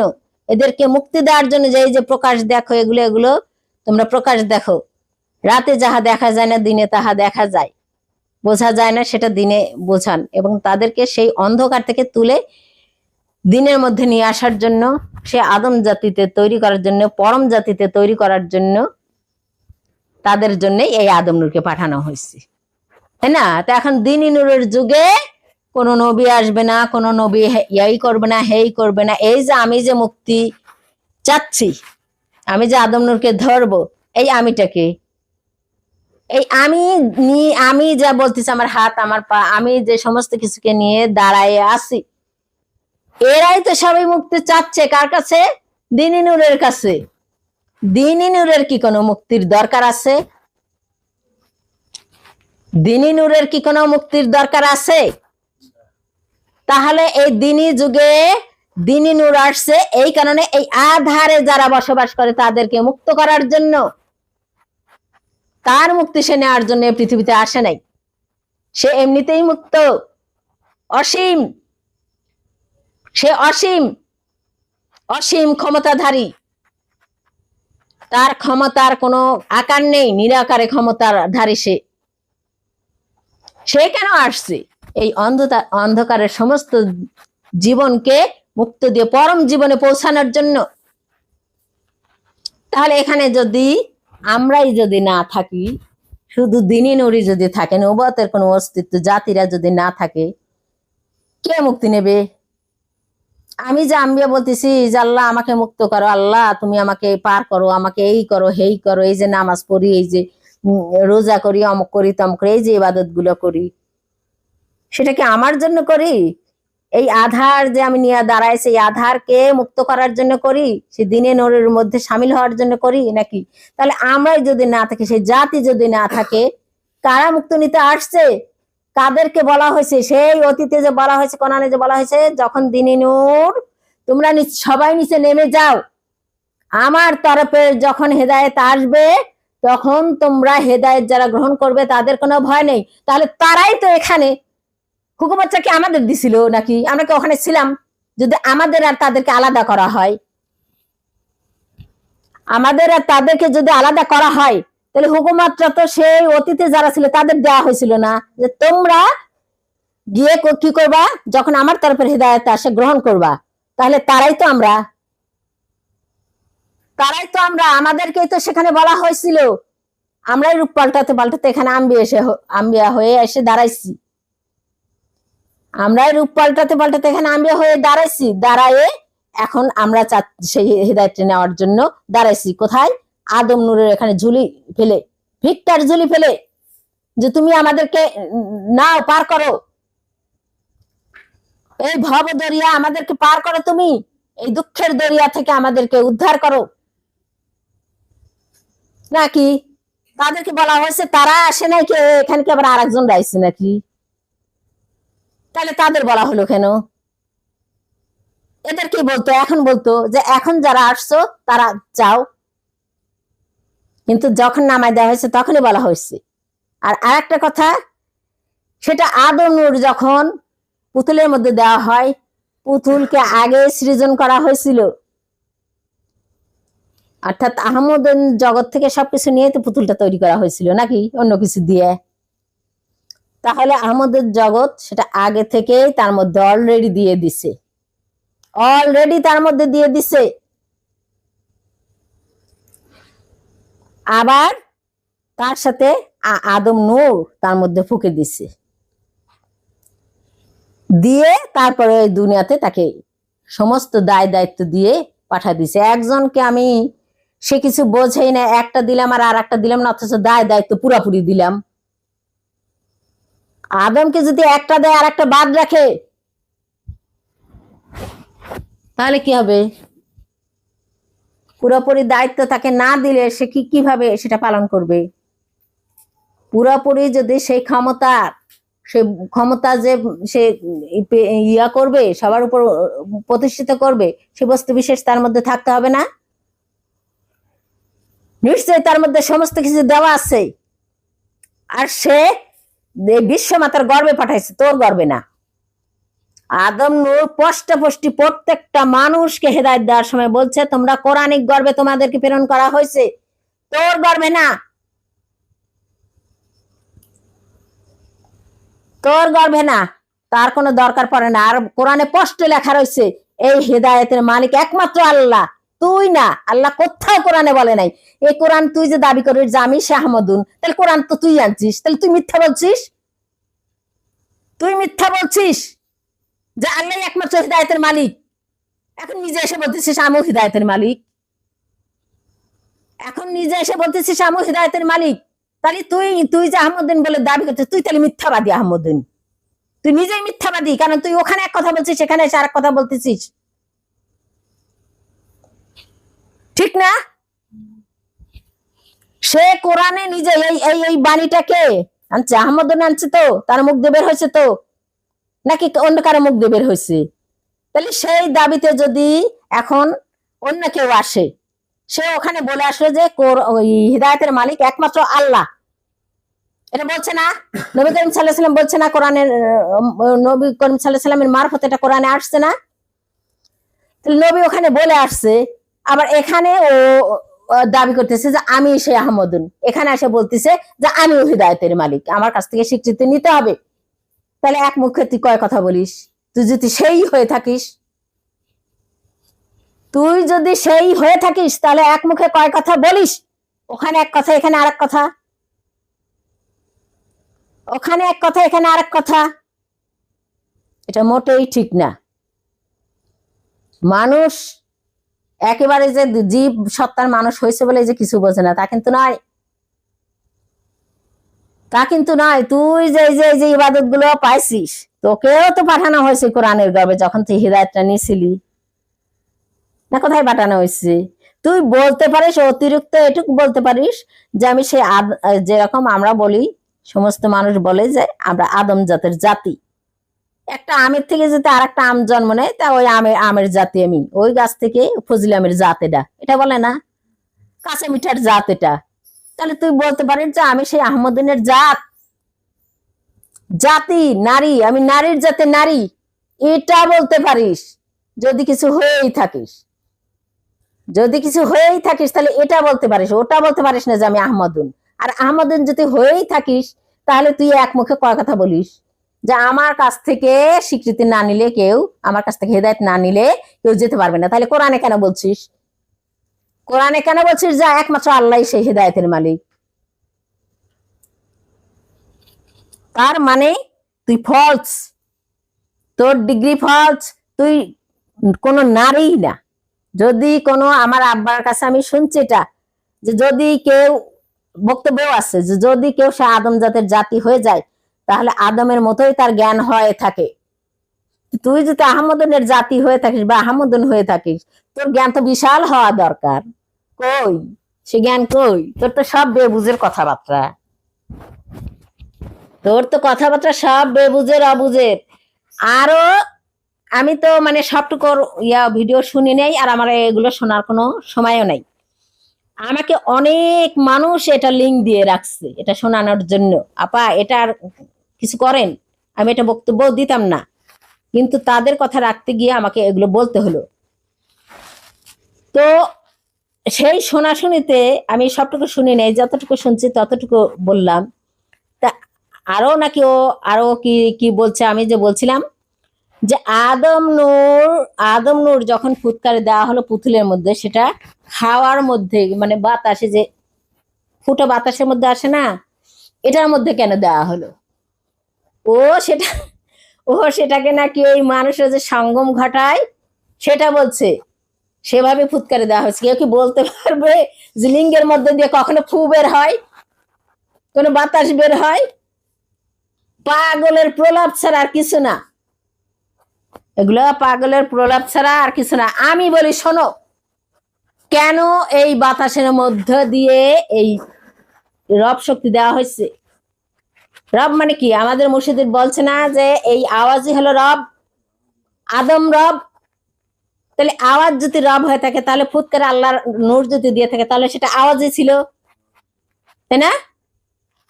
এদেরকে মুক্তি দেওয়ার জন্য। যে এই যে প্রকাশ দেখো, এগুলো এগুলো তোমরা প্রকাশ দেখো। রাতে যাহা দেখা যায় না দিনে তাহা দেখা যায়, বোঝা যায় না সেটা দিনে বোঝান। এবং তাদেরকে সেই অন্ধকার থেকে তুলে দিনের মধ্যে নিয়ে আসার জন্য, সে আদম জাতিতে তৈরি করার জন্য, পরম জাতিতে তৈরি করার জন্য, তাদের জন্য এই আদম নূরকে পাঠানো হয়েছে, তাই না? তো এখন দিনী নূরের যুগে কোনো নবী আসবে না, কোনো নবী এই করবে না, হেই করবে না। এই যে আমি যে মুক্তি চাচ্ছি, আমি যে আদম নূরকে ধরবো, এই আমিটাকে, এই আমি যা বলতেছি, আমার হাত আমার পা, আমি যে সমস্ত কিছুকে নিয়ে দাঁড়ায় আছি, এরাই তো সবাই মুক্তি চাচ্ছে। কার কাছে? দিনী নূরের কাছে। দিনী নূরের কি কোনো মুক্তির দরকার আছে? দিনী নূরের কি কোনো মুক্তির দরকার আছে? তাহলে এই দিনী যুগে দিনী নূর আসছে এই কারণে, এই আধারে যারা বসবাস করে তাদেরকে মুক্ত করার জন্য। তার মুক্তি সে নেওয়ার জন্য পৃথিবীতে আসে নাই, সে এমনিতেই মুক্ত, অসীম। সে অসীম, অসীম ক্ষমতাধারী, তার ক্ষমতার কোনো আকার নেই, নিরাকারে ক্ষমতার ধারী সে। সে কেন আসছে? এই অন্ধকারের সমস্ত জীবনকে মুক্ত দিয়ে পরম জীবনে পৌঁছানোর জন্য। তাহলে এখানে যদি আমরাই যদি না থাকি, শুধু দিনী নূরই যদি থাকে, নবুয়তের কোনো অস্তিত্ব, জাতিরা যদি না থাকে, কে মুক্তি নেবে? আমি যে আম্বিয়া বলতেছি যে আল্লাহ আমাকে মুক্ত করো, আল্লাহ তুমি আমাকে পার করো, আমাকে এই করো হেই করো, এই যে নামাজ পড়ি, এই যে রোজা করি, অমুক করি তমুক করি, এই যে ইবাদত গুলো করি, সেটা কি আমার জন্য করি? এই আধার যে আমি নিয়ে দাঁড়াইছি, এই আধারকে মুক্ত করার জন্য করি, সে দিনে নূরের মধ্যে সামিল হওয়ার জন্য করি নাকি? তাহলে আমরাই যদি না থাকি, সেই জাতি যদি না থাকে, কারা মুক্ত নিতে আসছে? কাদেরকে বলা হয়েছে? সেই অতীতে যে বলা হয়েছে, কোরআনে যে বলা হয়েছে, যখন দিনী নূর তোমরা সবাই নিচে নেমে যাও, আমার তরফে যখন হেদায়েত আসবে, তখন তোমরা হেদায়েত যারা গ্রহণ করবে তাদের কোনো ভয় নেই। তাহলে তারাই তো এখানে হুকুমতটা কি আমাদের দিছিল নাকি? আমরা কি ওখানে ছিলাম? যদি আমাদের আর তাদেরকে আলাদা করা হয়, আমাদের আর তাদেরকে যদি আলাদা করা হয়, তাহলে হুকুমতটা তো সেই অতীতে যারা ছিল তাদের দেওয়া হয়েছিল না, যে তোমরা গিয়ে কি করবা, যখন আমার তরফের হেদায়েত আসে গ্রহণ করবা। তাহলে তারাই তো আমরা, আমাদেরকেই তো সেখানে বলা হয়েছিল। আমরাই রূপ পাল্টাতে পাল্টাতে এখানে আম্বিয়া হয়ে এসে দাঁড়াইছি। আমরাই রূপ পাল্টাতে পাল্টাতে এখানে আম্বিয়া হয়ে দাঁড়াইছি, দাঁড়ায়ে এখন আমরা সেই হেদায়েতটা নেওয়ার জন্য দাঁড়াইছি। কোথায়? আদম নূরের এখানে ঝুলি ফেলে, ভিক্টার ঝুলি ফেলে, যে তুমি আমাদেরকে নাও, পার করো, এই ভব দরিয়া আমাদেরকে পার করো, তুমি এই দুঃখের দরিয়া থেকে আমাদেরকে উদ্ধার করো নাকি? তাদেরকে বলা হয়েছে, তারা আসে নাকি এখানে, কি আবার আরেকজন রাইছে নাকি? তাহলে তাদের বলা হলো কেন? এদের কি বলতো? এখন বলতো যে এখন যারা আসছো তারা যাও, কিন্তু যখন নামায় দেওয়া হয়েছে তখনই বলা হয়েছে। আর আরেকটা কথা, সেটা আদম নূর যখন পুতুলের মধ্যে দেওয়া হয়, পুতুলকে আগে সৃজন করা হয়েছিল, অর্থাৎ আহমদ জগৎ থেকে সবকিছু নিয়ে তো পুতুলটা তৈরি করা হয়েছিল নাকি অন্য কিছু দিয়ে? তাহলে আহমদের জগৎ সেটা আগে থেকেই তার মধ্যে অলরেডি দিয়ে দিছে, অলরেডি তার মধ্যে দিয়ে দিছে। আবার তার সাথে আদম নূর তার মধ্যে ফুঁকে দিছে, দিয়ে তারপরে ওই দুনিয়াতে তাকে সমস্ত দায় দায়িত্ব দিয়ে পাঠা দিছে। একজনকে আমি, সে কিছু বোঝেই না, একটা দিলাম আর একটা দিলাম না, অথচ দায় দায়িত্ব পুরাপুরি দিলাম। আদমকে যদি একটা দেয় আর একটা বাদ রাখে, তাহলে কি হবে? পুরোপুরি দায়িত্ব তাকে না দিলে সে কিভাবে সেটা পালন করবে? পুরোপুরি যদি সেই ক্ষমতা যে সে ইয়া করবে, সবার উপর প্রতিষ্ঠিত করবে, সে বস্তু বিশেষ তার মধ্যে থাকতে হবে না? নিশ্চয়ই তার মধ্যে সমস্ত কিছু দেওয়া আছে। আর সে বিশ্ব মাতার গর্বে পাঠাইছে, তোর গর্বে না। আদম নূর স্পষ্টপুষ্টি প্রত্যেকটা মানুষকে হেদায়েত দেওয়ার সময় বলছে, তোমরা কোরআনিক গর্বে তোমাদেরকে প্রেরণ করা হয়েছে, তোর গর্বে না, তোর গর্বে না। তার কোনো দরকার পড়ে না। আর কোরআনে স্পষ্ট লেখা রয়েছে এই হেদায়েতের মালিক একমাত্র আল্লাহ, তুই না। আল্লাহ কোথাও কোরআনে বলে নাই। এই কোরআন তুই যে দাবি করিস যে আমি শাহমুদুন, তাহলে কোরআন তো তুই আনছিস, তাহলে তুই মিথ্যা বলছিস। তুই মিথ্যা বলছিস যে আল্লাহ একমাত্র হিদায়তের মালিক। এখন নিজে এসে বলতেছিস আমিও হিদায়তের মালিক। এখন নিজে এসে বলতেছিস আমিও হিদায়তের মালিক। তাহলে তুই যে আহমদিন বলে দাবি করছিস, তুই তাহলে মিথ্যাবাদী আহমদিন। তুই নিজেই মিথ্যাবাদী, কারণ তুই ওখানে এক কথা বলছিস, এখানে এসে আরেক কথা বলতেছিস, ঠিক না? সে কোরআনে নিজে এই বাণীটাকে আনছে, আহমদিন আনছে তো, তার মুখ দিয়ে বের হয়েছে তো, নাকি অন্য কারো মুখ দিয়ে বের হয়েছে? তাহলে সেই দাবিতে যদি এখন অন্য কেউ আসে, সে ওখানে বলে আসলো যে হিদায়তের মালিক একমাত্র আল্লাহ, এটা বলছে না? নবী করিম সাল্লাল্লাহু আলাইহি ওয়াসাল্লাম বলছে না? কোরআনের নবী করিম সাল্লাল্লাহু আলাইহি ওয়াসাল্লামের মারফত এটা কোরআনে আসছে না? তাহলে নবী ওখানে বলে আসছে, আবার এখানে ও দাবি করতেছে যে আমি সেই আহমদুন, এখানে এসে বলতেছে যে আমিও হিদায়তের মালিক, আমার কাছ থেকে স্বীকৃতি নিতে হবে। তাহলে এক মুখে তুই কয় কথা বলিস? তুই যদি সেই হয়ে থাকিস, তাহলে এক মুখে কয় কথা বলিস? ওখানে এক কথা, এখানে আরেক কথা, ওখানে এক কথা, এখানে আরেক কথা। এটা মোটেই ঠিক না। মানুষ একেবারে যে জীব সত্তার মানুষ হয়েছে বলে যে কিছু বোঝে না, তা কিন্তু নয়। তা কিন্তু নয়। তুই যে ইবাদত গুলো পাইছিস, তোকেও তো পাঠানো হয়েছে কোরআনের গর্বে, যখন তুই হিদায়াতটা নিয়েছিলি না, কোথায় পাঠানো হয়েছে? তুই বলতে পারিস, অতিরিক্ত এটুকু বলতে পারিস যে আমি সেই যেরকম আমরা বলি, সমস্ত মানুষ বলে যে আমরা আদম জাতের জাতি। একটা আমের থেকে যদি আর একটা আম জন্ম নেয়, তা ওই আমের জাতি আমি, ওই গাছ থেকে ফজলি আমের জাত, এটা বলে না? কাঁচা মিঠার জাত এটা। তাহলে তুই বলতে পারিস যে আমি সেই আহমদিনের জাতি, নারী, আমি নারীর জাতে নারী, এটা বলতে পারিস যদি কিছু হয়েই থাকিস। তাহলে এটা বলতে পারিস, ওটা বলতে পারিস না যে আমি আহমদুন। আর আহমদুন যদি হয়েই থাকিস, তাহলে তুই এক মুখে কয় কথা বলিস যে আমার কাছ থেকে স্বীকৃতি না নিলে কেউ, আমার কাছ থেকে হেদায়েত না নিলে কেউ যেতে পারবে না। তাহলে কোরআনে কেন বলছিস? যে একমাত্র আল্লাহ সেই হেদায়েতের মালিক? তার মানে তুই ফলস, তোর ডিগ্রি ফলস, তুই কোনো নারী না। যদি কোনো, আমার আব্বার কাছে আমি শুনছি এটা, যে যদি কেউ, বক্তব্য আছে যে যদি কেউ সে আদম জাতের জাতি হয়ে যায়, তাহলে আদমের মতোই তার জ্ঞান হয়ে থাকে। তুই যদি আহমদনের জাতি হয়ে থাকিস বা আহমদন হয়ে থাকিস, তোর জ্ঞান তো বিশাল হওয়া দরকার। কই সে জ্ঞান? কই? তোর তো সব বেবুঝের কথাবার্তা, সব বেবুঝের অবুঝের। আরো আমি তো মানে সবটুকু ভিডিও শুনি নাই, আর আমার এগুলো শোনার কোনো সময়ও নাই। আমাকে অনেক মানুষ এটা লিঙ্ক দিয়ে রাখছে এটা শোনানোর জন্য। আপা এটা আর কিছু করেন, আমি এটা বক্তব্য দিতাম না, কিন্তু তাদের কথা রাখতে গিয়ে আমাকে এগুলো বলতে হলো। তো সেই শোনাশুনিতে আমি সবটুকু শুনি নাই, যতটুকু শুনছি ততটুকু বললাম। তা আরো নাকি ও আরো কি কি বলছে, আমি যে বলছিলাম যে আদম নূর যখন ফুৎকারে দেওয়া হলো পুতুলের মধ্যে, সেটা হাওয়ার মধ্যে, মানে বাতাসে, যে ফুটো বাতাসের মধ্যে আসে না, এটার মধ্যে কেন দেওয়া হলো? সেটাকে নাকি ওই মানুষের যে সঙ্গম ঘটায় সেটা বলছে, সেভাবে ফুৎকারে দেওয়া হয়েছে। কেউ কি বলতে পারবে যে লিঙ্গের মধ্যে দিয়ে কখনো ফু বের হয়, কোনো বাতাস বের হয়? পাগলের প্রলাপ ছাড়া আর কিছু না, এগুলো পাগলের প্রলাপ ছাড়া আর কিছু না। আমি বলি শোনো, কেন এই বাতাসের মধ্য দিয়ে এই রব শক্তি দেওয়া হয়েছে? রব মানে কি? আমাদের মুর্শিদের বলছে না যে এই আওয়াজই হলো রব, আদম রব? তাহলে আওয়াজ যদি রব হয়ে থাকে, তাহলে ফুৎকারে আল্লাহর নূর যদি দিয়ে থাকে, তাহলে সেটা আওয়াজই ছিল, তাই না?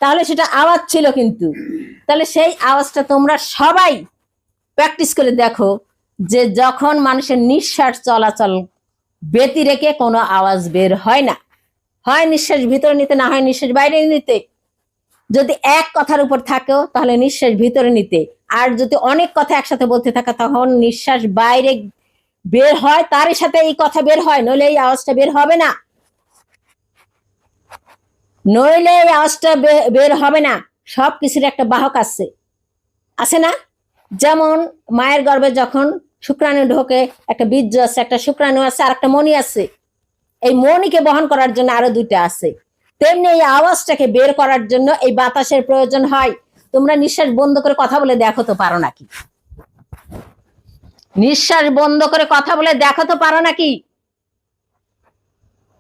তাহলে সেটা আওয়াজ ছিল। কিন্তু তাহলে সেই আওয়াজটা তোমরা সবাই প্র্যাকটিস করে দেখো, যে যখন মানুষের নিঃশ্বাস চলাচল ব্যতি রেখে কোনো আওয়াজ বের হয় না, হয় নিঃশ্বাস ভিতরে নিতে, না হয় নিঃশ্বাস বাইরে নিতে। যদি এক কথার উপর থাকো তাহলে নিঃশ্বাস ভিতরে নিতে, আর যদি অনেক কথা একসাথে বলতে থাকা তখন নিঃশ্বাস বাইরে বের হয়, তারই সাথে এই কথা বের হয়, নইলে এই আওয়াজটা বের হবে না। নইলে এই আওয়াজটা বের হবে না। সবকিছুর একটা বাহক আছে না? যেমন মায়ের গর্ভে যখন শুক্রাণু ঢোকে, একটা বীর্য আছে, একটা শুক্রাণু আছে, আর একটা মণি আছে। এই মণিকে বহন করার জন্য আরো দুইটা আছে। তেমনি এই আওয়াজটাকে বের করার জন্য এই বাতাসের প্রয়োজন হয়। তোমরা নিঃশ্বাস বন্ধ করে কথা বলে দেখো তো পারো নাকি? নিঃশ্বাস বন্ধ করে কথা বলে দেখো তো পারো নাকি?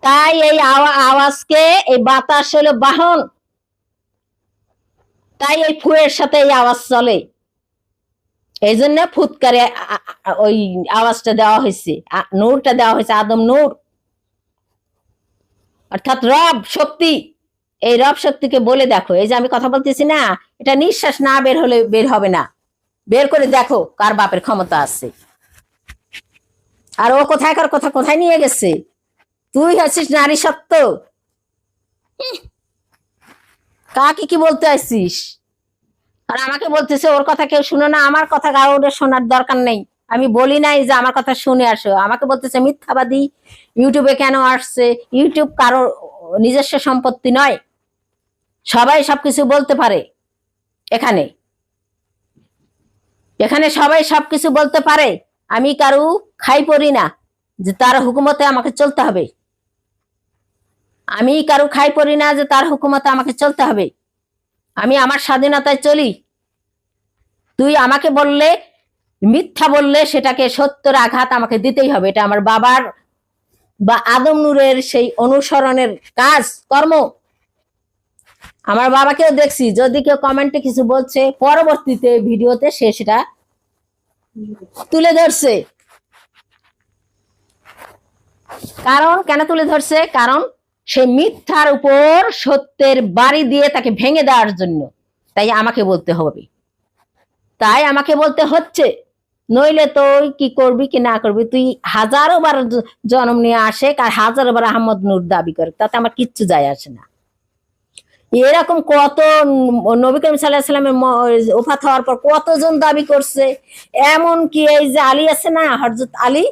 তাই এই আওয়াজকে, এই বাতাস হলো বাহন, তাই এই ফুয়ের সাথে এই আওয়াজ চলে। এই জন্য ফুৎকারে ওই আওয়াজটা দেওয়া হয়েছে, নূরটা দেওয়া হয়েছে, আদম নূর অর্থাৎ রব শক্তি। এই রব শক্তিকে বলে দেখো, এই যে আমি কথা বলতেছি না, এটা নিঃশ্বাস না বের হলে বের হবে না। বের করে দেখো কার বাপের ক্ষমতা আছে। আর ও কোথায়কার কথা কোথায় নিয়ে গেছে? তুই আছিস নারী সত্য, কাকে কি বলতে আসছিস? আর আমাকে বলতেছে ওর কথা কেউ শুনে না। আমার কথা কারোর শোনার দরকার নেই। আমি বলি নাই যে আমার কথা শুনে আসো। আমাকে বলতেছে মিথ্যাবাদী, ইউটিউবে কেন আসছে? ইউটিউব কারোর নিজস্ব সম্পত্তি নয়, সবাই সবকিছু বলতে পারে। এখানে এখানে সবাই সবকিছু বলতে পারে। আমি কারু খাই পড়ি না যে তার হুকুমতে আমাকে চলতে হবে। আমি কারু খাই পড়ি না যে তার হুকুমতে আমাকে চলতে হবে। আমি আমার স্বাধীনতায় চলি। তুই আমাকে বললে, মিথ্যা বললে সেটাকে সত্যের আঘাত আমাকে দিতেই হবে। এটা আমার বাবার বা আদম নূরের সেই অনুসরণের কাজ কর্ম। আমার বাবাকেও দেখছি, যদি কেউ কমেন্টে কিছু বলছে, পরবর্তীতে ভিডিওতে সে সেটা তুলে ধরছে। কারণ কেন তুলে ধরছে? কারণ সে মিথ্যার উপর সত্যের বাড়ি দিয়ে তাকে ভেঙে দেওয়ার জন্য। তাই আমাকে বলতে হবে, তাই আমাকে বলতে হচ্ছে। নইলে তুই কি করবি কি না করবি, তুই হাজারো বার জন্ম নিয়ে আসে, আর হাজারো বার আহমদ নূর দাবি করে, তাতে আমার কিচ্ছু যায় আসে না। এরকম কত নবী করিম সাল্লাল্লাহু আলাইহি সাল্লামের ওফাত হওয়ার পর কতজন দাবি করছে। এমন কি এই যে আলী আছে না, হযরত আলী,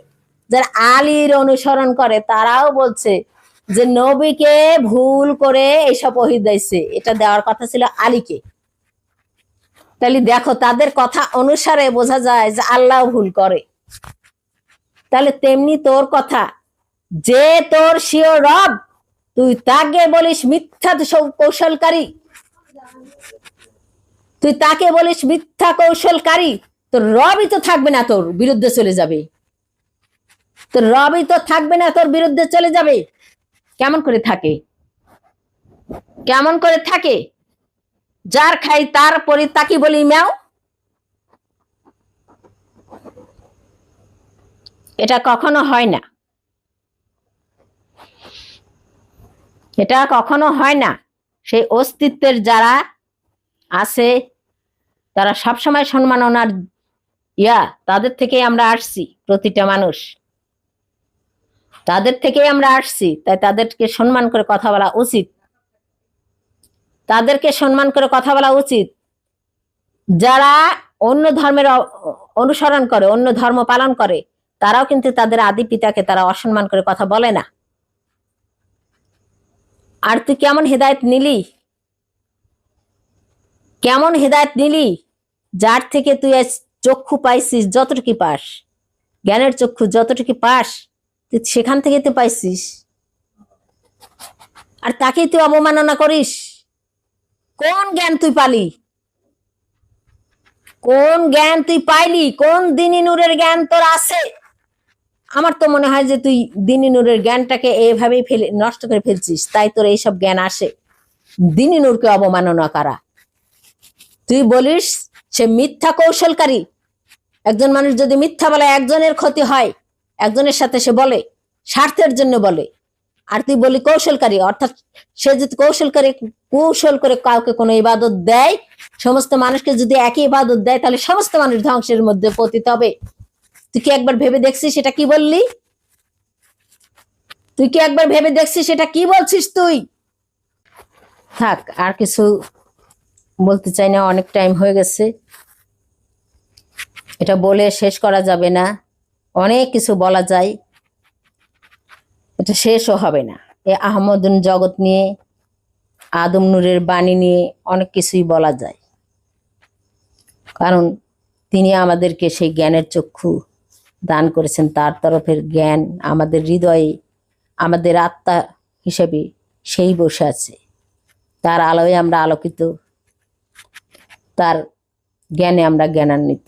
যারা আলীর অনুসরণ করে তারাও বলছে যে নবীকে ভুল করে এইসব ওহী দিয়েছে, এটা দেওয়ার কথা ছিল আলীকে। তাহলে দেখো তাদের কথা অনুসারে বোঝা যায় যে আল্লাহ ভুল করে। তাহলে তেমনি তোর কথা, যে তোর শিও রব, তুই তাকে বলিস মিথ্যা কৌশলকারী, তুই তাকে বলিস মিথ্যা কৌশলকারী, তোর রবই তো থাকবে না, তোর বিরুদ্ধে চলে যাবে। তোর রবই তো থাকবে না, তোর বিরুদ্ধে চলে যাবে। কেমন করে থাকে? কেমন করে থাকে? যার খাই তার পরি তাকে বলি ম্যাও। এটা কখনো হয় না, এটা কখনো হয় না। সেই অস্তিত্বের যারা আছে তারা সবসময় সম্মাননার তাদের থেকে আমরা আসছি। প্রতিটা মানুষ তাদের থেকেই আমরা আসছি, তাই তাদেরকে সম্মান করে কথা বলা উচিত। তাদেরকে সম্মান করে কথা বলা উচিত। যারা অন্য ধর্মের অনুসরণ করে, অন্য ধর্ম পালন করে, তারাও কিন্তু তাদের আদি পিতাকে তারা অসম্মান করে কথা বলে না। আর তুই কেমন হেদায়েত নিলি? কেমন হেদায়েত নিলি? যার থেকে তুই চক্ষু পাইছিস, যতটুকু পাস, জ্ঞানের চক্ষু যতটুকু পাস, তুই সেখান থেকে তুই পাইছিস, আর তাকেই তুই অবমাননা করিস। কোন জ্ঞান তুই পালি? কোন জ্ঞান তুই পাইলি? কোন দিনী নূরের জ্ঞান তোর আছে? আমার তো মনে হয় যে তুই দিনী নূরের জ্ঞানটাকে এইভাবেই ফেলে নষ্ট করে ফেলছিস, তাই তোর এইসব জ্ঞান আসে। দিনী নূরকে অবমাননা করা, তুই বলিস সে মিথ্যা কৌশলকারী। একজন মানুষ যদি মিথ্যা বলে একজনের ক্ষতি হয়, একজনের সাথে সে বলে স্বার্থের জন্য বলে, আর তুই বলি কৌশলকারী, অর্থাৎ সে যদি কৌশল করে কাউকে কোনো ইবাদত দেয়, সমস্ত মানুষকে যদি একই ইবাদত দেয়, তাহলে সমস্ত মানুষ ধ্বংসের মধ্যে পতিত হবে। তুই কি একবার ভেবে দেখছিস সেটা কি বললি? তুই কি একবার ভেবে দেখছিস সেটা কি বলছিস তুই? থাক, আর কিছু বলতে চাই না, অনেক টাইম হয়ে গেছে, এটা বলে শেষ করা যাবে না। অনেক কিছু বলা যায়, এটা শেষও হবে না। এ আহমদুন জগৎ নিয়ে, আদম নূরের বাণী নিয়ে অনেক কিছুই বলা যায়, কারণ তিনি আমাদেরকে সেই জ্ঞানের চক্ষু দান করেছেন। তার তরফের জ্ঞান আমাদের হৃদয়ে, আমাদের আত্মা হিসেবে সেই বসে আছে। তার আলোয় আমরা আলোকিত, তার জ্ঞানে আমরা জ্ঞানান্বিত।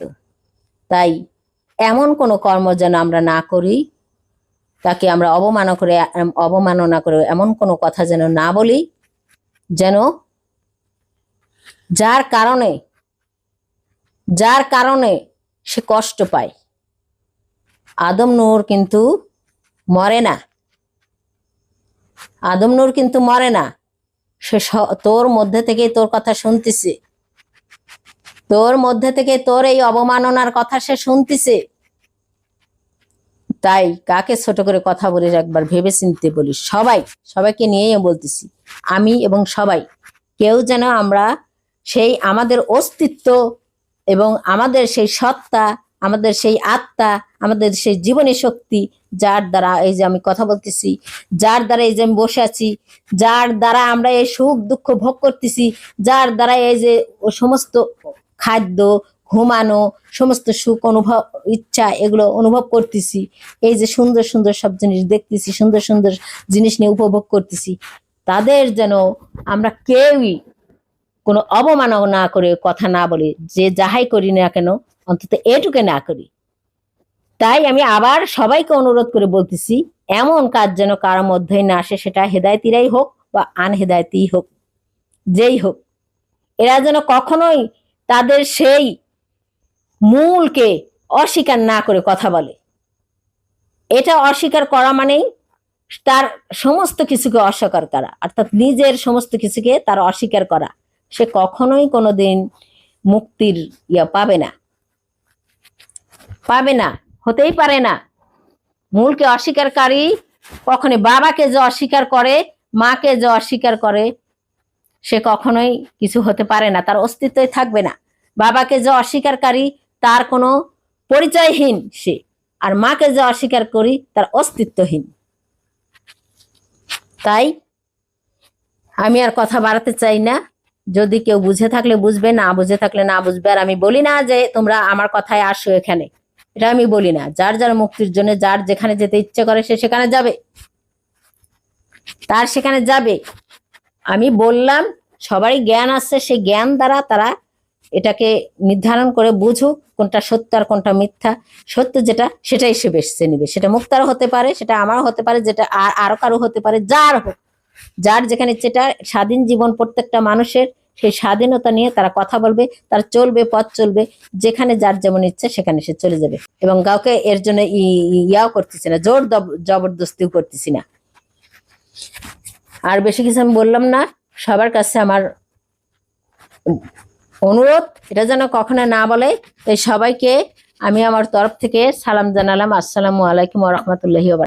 তাই এমন কোনো কর্ম যেন আমরা না করি, তাকে আমরা অবমাননা করে এমন কোনো কথা যেন না বলি, যেন যার কারণে সে কষ্ট পায়। আদম নূর কিন্তু মরে না, আদম নূর কিন্তু মরে না। সে তোর মধ্যে থেকে তোর কথা শুনতেছে, তোর মধ্যে থেকে তোর এই অবমাননার কথা সে শুনতেছে। তাই কাকে ছোট করে কথা বলিস একবার ভেবে চিনতে বলিস। সবাইকে নিয়েই বলতেছি, আমি এবং সবাই, কেউ যেন আমরা সেই আমাদের অস্তিত্ব এবং আমাদের সেই সত্তা, আমাদের সেই আত্মা, আমাদের সেই জীবনী শক্তি, যার দ্বারা এই যে আমি কথা বলতেছি, যার দ্বারা এই যে আমি বসে আছি, যার দ্বারা আমরা এই সুখ দুঃখ ভোগ করতেছি, যার দ্বারা এই যে সমস্ত খাদ্য, ঘুমানো, সমস্ত সুখ অনুভব, ইচ্ছা, এগুলো অনুভব করতেছি, এই যে সুন্দর সুন্দর সব জিনিস দেখতেছি, সুন্দর সুন্দর জিনিস নিয়ে উপভোগ করতেছি, তাদের যেন আমরা কেউই কোনো অবমাননা না করে কথা না বলি, যে যাহাই করি না কেন অন্তত এটুকু না করি। তাই আমি আবার সবাইকে অনুরোধ করে বলতেছি, এমন কাজ যেন কারোর মধ্যেই না আসে, সেটা হেদায়েতিরাই হোক বা আনহেদায়েতি হোক, যেই হোক, এরা যেন কখনোই তাদের সেই মূলকে অস্বীকার না করে কথা বলে। এটা অস্বীকার করা মানেই তার সমস্ত কিছুকে অস্বীকার করা, অর্থাৎ নিজের সমস্ত কিছুকে তার অস্বীকার করা। সে কখনোই কোনোদিন মুক্তির পাবে না, হতেই পারে না। মূলকে অস্বীকারী কখনোই, বাবাকে যে অস্বীকার করে, মাকে যে অস্বীকার করে, সে কখনোই কিছু হতে পারে না, তার অস্তিত্বই থাকবে না। বাবাকে যে অস্বীকারী তার কোনো পরিচয়হীন সে, আর মাকে যে অস্বীকার করি তার অস্তিত্বহীন। তাই আমি আর কথা বাড়াতে চাই না। যদি কেউ বুঝে থাকলে বুঝবে, না বুঝে থাকলে না বুঝবে। আর আমি বলি না যে তোমরা আমার কথায় আসো এখানে, এটা আমি বলি না। যার যার মুক্তির জন্য যার যেখানে যেতে ইচ্ছে করে সে সেখানে যাবে, তার সেখানে যাবে। আমি বললাম সবারই জ্ঞান আছে, সেই জ্ঞান দ্বারা তারা এটাকে নির্ধারণ করে বুঝুক কোনটা সত্য আর কোনটা মিথ্যা। সত্য যেটা সেটাই সে বেছে নিবে, সেটা মুক্তারও হতে পারে, সেটা আমারও হতে পারে, যেটা আরো কারো হতে পারে, যার হোক, যার যেখানে যেটা স্বাধীন জীবন প্রত্যেকটা মানুষের, সেই স্বাধীনতা নিয়ে তারা কথা বলবে, তার চলবে, পথ চলবে, যেখানে যার যেমন ইচ্ছে সেখানে সে চলে যাবে। এবং কাউকে এর জন্য ইয়াও করতেছি না, জোর জবরদস্তিও করতেছি না। আর বেশি কিছু আমি বললাম না। সবার কাছে আমার অনুরোধ, এটা যেন কখনো না বলে। তাই সবাইকে আমি আমার তরফ থেকে সালাম জানালাম। আসসালামু আলাইকুম ওয়া রাহমাতুল্লাহি ওয়া বারাকাতুহু।